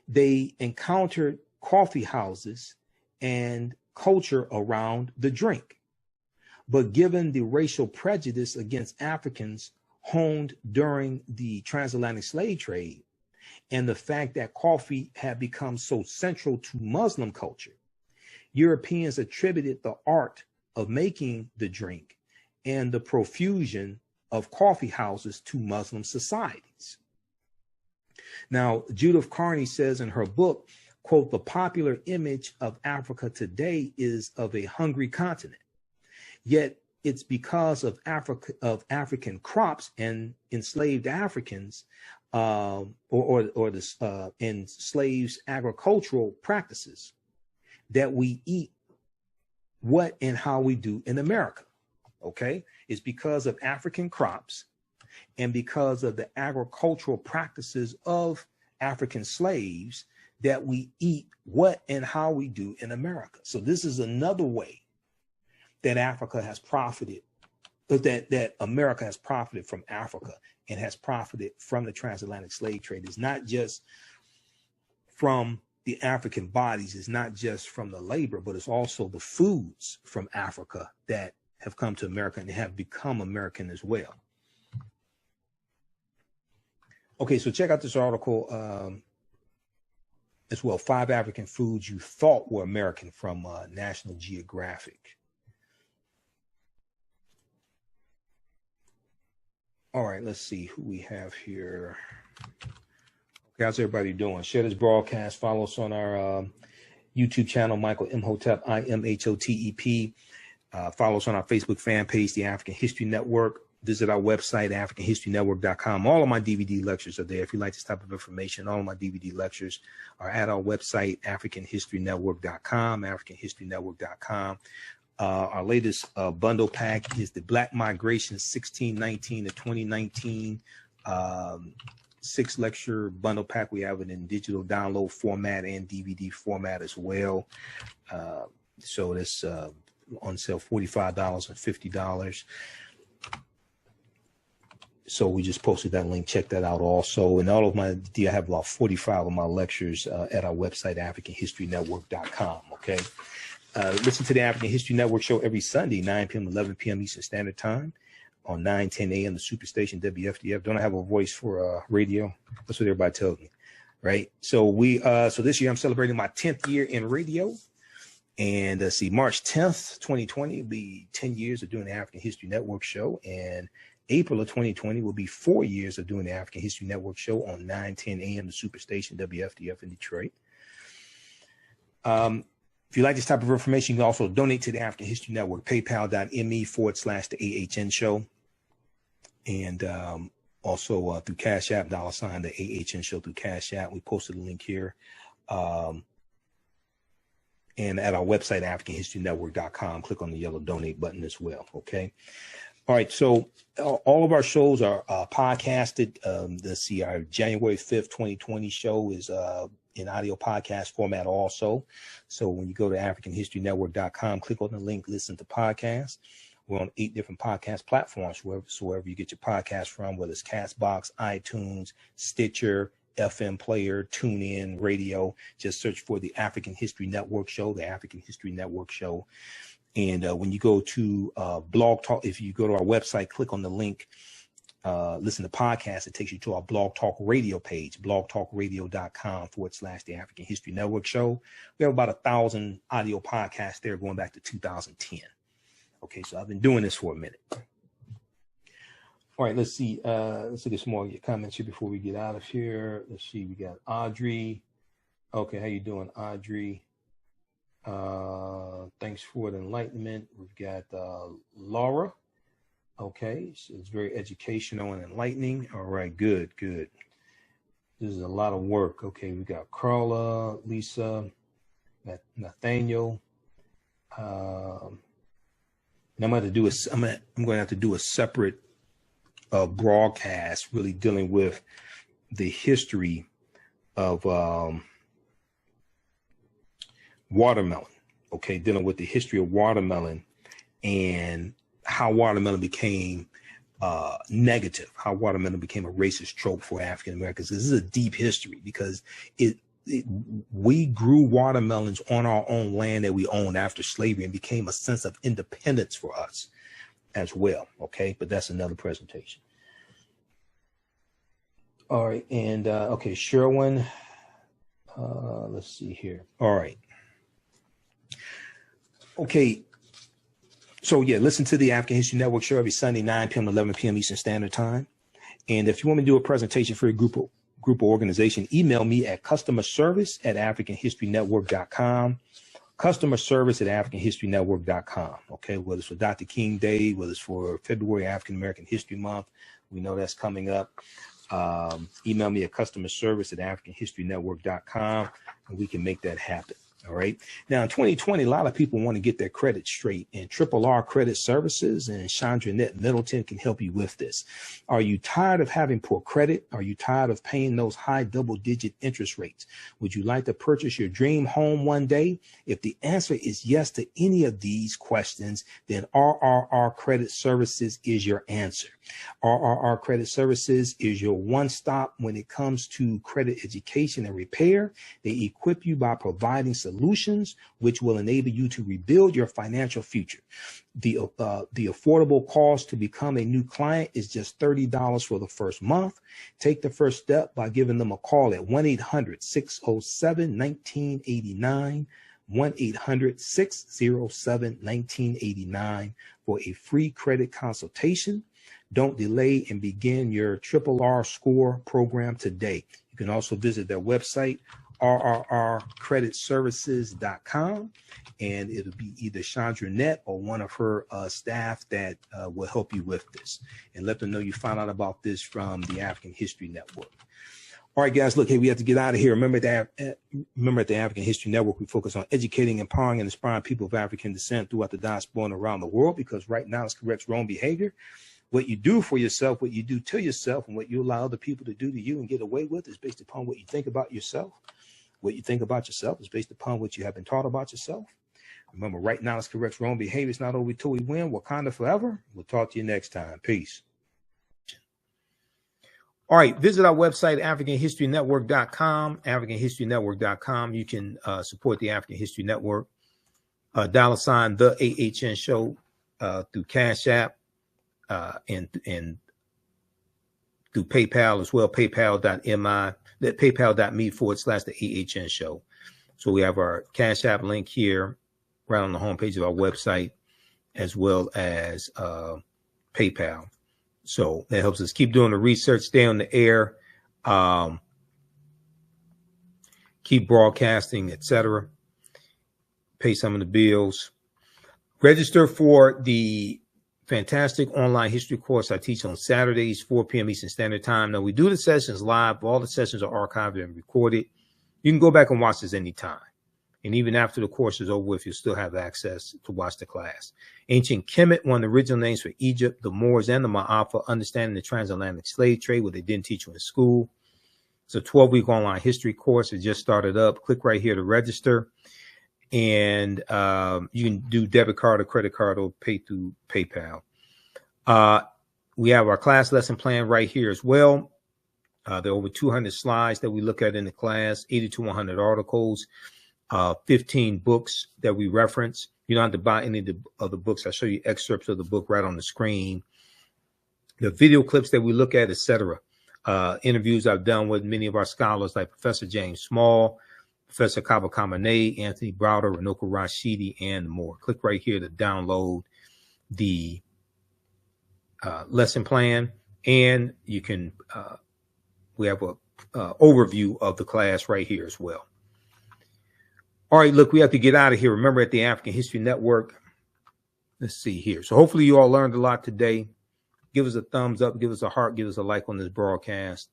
Speaker 1: they encountered coffee houses and culture around the drink. But given the racial prejudice against Africans honed during the transatlantic slave trade, and the fact that coffee had become so central to Muslim culture, Europeans attributed the art of making the drink and the profusion of coffee houses to Muslim societies. Now, Judith Carney says in her book, quote, the popular image of Africa today is of a hungry continent. Yet it's because of African crops and enslaved Africans enslaved agricultural practices that we eat what and how we do in America. Okay, it's because of African crops and because of the agricultural practices of African slaves that we eat what and how we do in America. So this is another way that Africa has profited, that America has profited from Africa and has profited from the transatlantic slave trade. It's not just from the African bodies, it's not just from the labor, but it's also the foods from Africa that have come to America and have become American as well. Okay, so check out this article as well, 5 African foods you thought were American from National Geographic. All right, let's see who we have here. Okay, how's everybody doing? Share this broadcast. Follow us on our YouTube channel, Michael Imhotep, Imhotep. Follow us on our Facebook fan page, the African History Network. Visit our website, AfricanHistoryNetwork.com. All of my DVD lectures are there. If you like this type of information, all of my DVD lectures are at our website, AfricanHistoryNetwork.com, AfricanHistoryNetwork.com. Our latest bundle pack is the Black Migration 1619 to 2019 6-lecture bundle pack. We have it in digital download format and DVD format as well. So this on sale $45 and $50. So we just posted that link. Check that out also. And all of my, I have about 45 of my lectures at our website, AfricanHistoryNetwork.com. Okay. Listen to the African History Network show every Sunday, 9 p.m., 11 p.m. Eastern Standard Time on 9:10 a.m. the Superstation WFDF. Don't I have a voice for radio? That's what everybody tells me, right? So so this year I'm celebrating my 10th year in radio. And March 10th, 2020 will be 10 years of doing the African History Network show. And April of 2020 will be 4 years of doing the African History Network show on 9:10 a.m. the Superstation WFDF in Detroit. If you like this type of information, you can also donate to the African History Network, paypal.me/the AHN show. And also through Cash App, $ the AHN show through Cash App. We posted a link here. And at our website, AfricanHistoryNetwork.com, click on the yellow donate button as well. Okay. All right. So all of our shows are podcasted. Let's see, our January 5th, 2020 show is in audio podcast format also. So when you go to AfricanHistoryNetwork.com, click on the link, listen to podcasts. We're on 8 different podcast platforms, wherever you get your podcast from, whether it's Castbox, iTunes, Stitcher, FM player, TuneIn, radio. Just search for the African History Network show, the African History Network show. And when you go to Blog Talk, if you go to our website, click on the link listen to podcasts, it takes you to our Blog Talk Radio page, blogtalkradio.com/the African History Network show. We have about 1,000 audio podcasts there going back to 2010. Okay, so I've been doing this for a minute. All right, let's see. Let's look at some more of your comments here before we get out of here. Let's see. We got Audrey. Okay, how you doing, Audrey? Thanks for the enlightenment. We've got Laura. Okay, so it's very educational and enlightening. All right, good. This is a lot of work. Okay, we got Carla, Lisa, Nathaniel. And I'm going to have to do a separate broadcast really dealing with the history of watermelon. Okay, dealing with the history of watermelon and how watermelon became negative, how watermelon became a racist trope for African Americans. This is a deep history because we grew watermelons on our own land that we owned after slavery and became a sense of independence for us as well. Okay, but that's another presentation. All right, and okay, Sherwin. Let's see here. All right. Okay. So yeah, listen to the African History Network show every Sunday, 9 p.m. to 11 p.m. Eastern Standard Time. And if you want me to do a presentation for a group or organization, email me at customerservice@africanhistorynetwork.com. Customerservice@africanhistorynetwork.com. Okay, whether it's for Dr. King Day, whether it's for February African American History Month, we know that's coming up. Email me at customerservice@africanhistorynetwork.com, and we can make that happen. All right. Now, in 2020, a lot of people want to get their credit straight, and R Credit Services and Chandra Middleton can help you with this. Are you tired of having poor credit? Are you tired of paying those high double-digit interest rates? Would you like to purchase your dream home one day? If the answer is yes to any of these questions, then RRR Credit Services is your answer. RRR Credit Services is your one-stop when it comes to credit education and repair. They equip you by providing solutions which will enable you to rebuild your financial future. The affordable cost to become a new client is just $30 for the first month. Take the first step by giving them a call at 1-800-607-1989. 1-800-607-1989 for a free credit consultation. Don't delay and begin your RRR score program today. You can also visit their website, rrrcreditservices.com, and it'll be either Chandra Net or one of her staff that will help you with this. And let them know you found out about this from the African History Network. All right, guys, look, hey, we have to get out of here. Remember at the African History Network, we focus on educating, empowering, and inspiring people of African descent throughout the diaspora and around the world, because right now it's corrects wrong behavior. What you do for yourself, what you do to yourself, and what you allow other people to do to you and get away with is based upon what you think about yourself. What you think about yourself is based upon what you have been taught about yourself. Remember, right now it's corrects wrong behavior. It's not over till we win. Wakanda forever. We'll talk to you next time. Peace. All right, visit our website, AfricanHistoryNetwork.com, AfricanHistoryNetwork.com. You can support the African History Network, $ the AHN show through Cash App and through PayPal as well, paypal.me/the AHN show. So we have our Cash App link here right on the homepage of our website, as well as PayPal. So that helps us keep doing the research, stay on the air, keep broadcasting, etc. Pay some of the bills. Register for the fantastic online history course I teach on Saturdays, 4 p.m. Eastern Standard Time. Now, we do the sessions live. All the sessions are archived and recorded. You can go back and watch this anytime. And even after the course is over with, you'll still have access to watch the class. Ancient Kemet, one of the original names for Egypt, the Moors, and the Ma'afa, understanding the transatlantic slave trade, what they didn't teach you in school. It's a 12-week online history course. It just started up. Click right here to register. And you can do debit card or credit card or pay through PayPal. We have our class lesson plan right here as well. There are over 200 slides that we look at in the class, 80 to 100 articles. 15 books that we reference. You don't have to buy any of the books. I'll show you excerpts of the book right on the screen. the video clips that we look at, etc. Interviews I've done with many of our scholars like Professor James Small, Professor Kaba Kamene, Anthony Browder, Runoko Rashidi, and more. Click right here to download the lesson plan, and you can we have a overview of the class right here as well. All right, look, we have to get out of here. Remember, at the African History Network, let's see here. So hopefully you all learned a lot today. Give us a thumbs up, give us a heart, give us a like on this broadcast.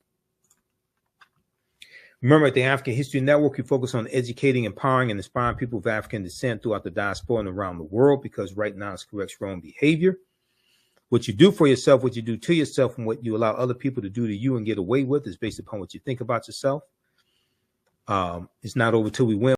Speaker 1: Remember, at the African History Network, we focus on educating, empowering, and inspiring people of African descent throughout the diaspora and around the world, because right now it's corrects wrong behavior. What you do for yourself, what you do to yourself, and what you allow other people to do to you and get away with is based upon what you think about yourself. It's not over till we win.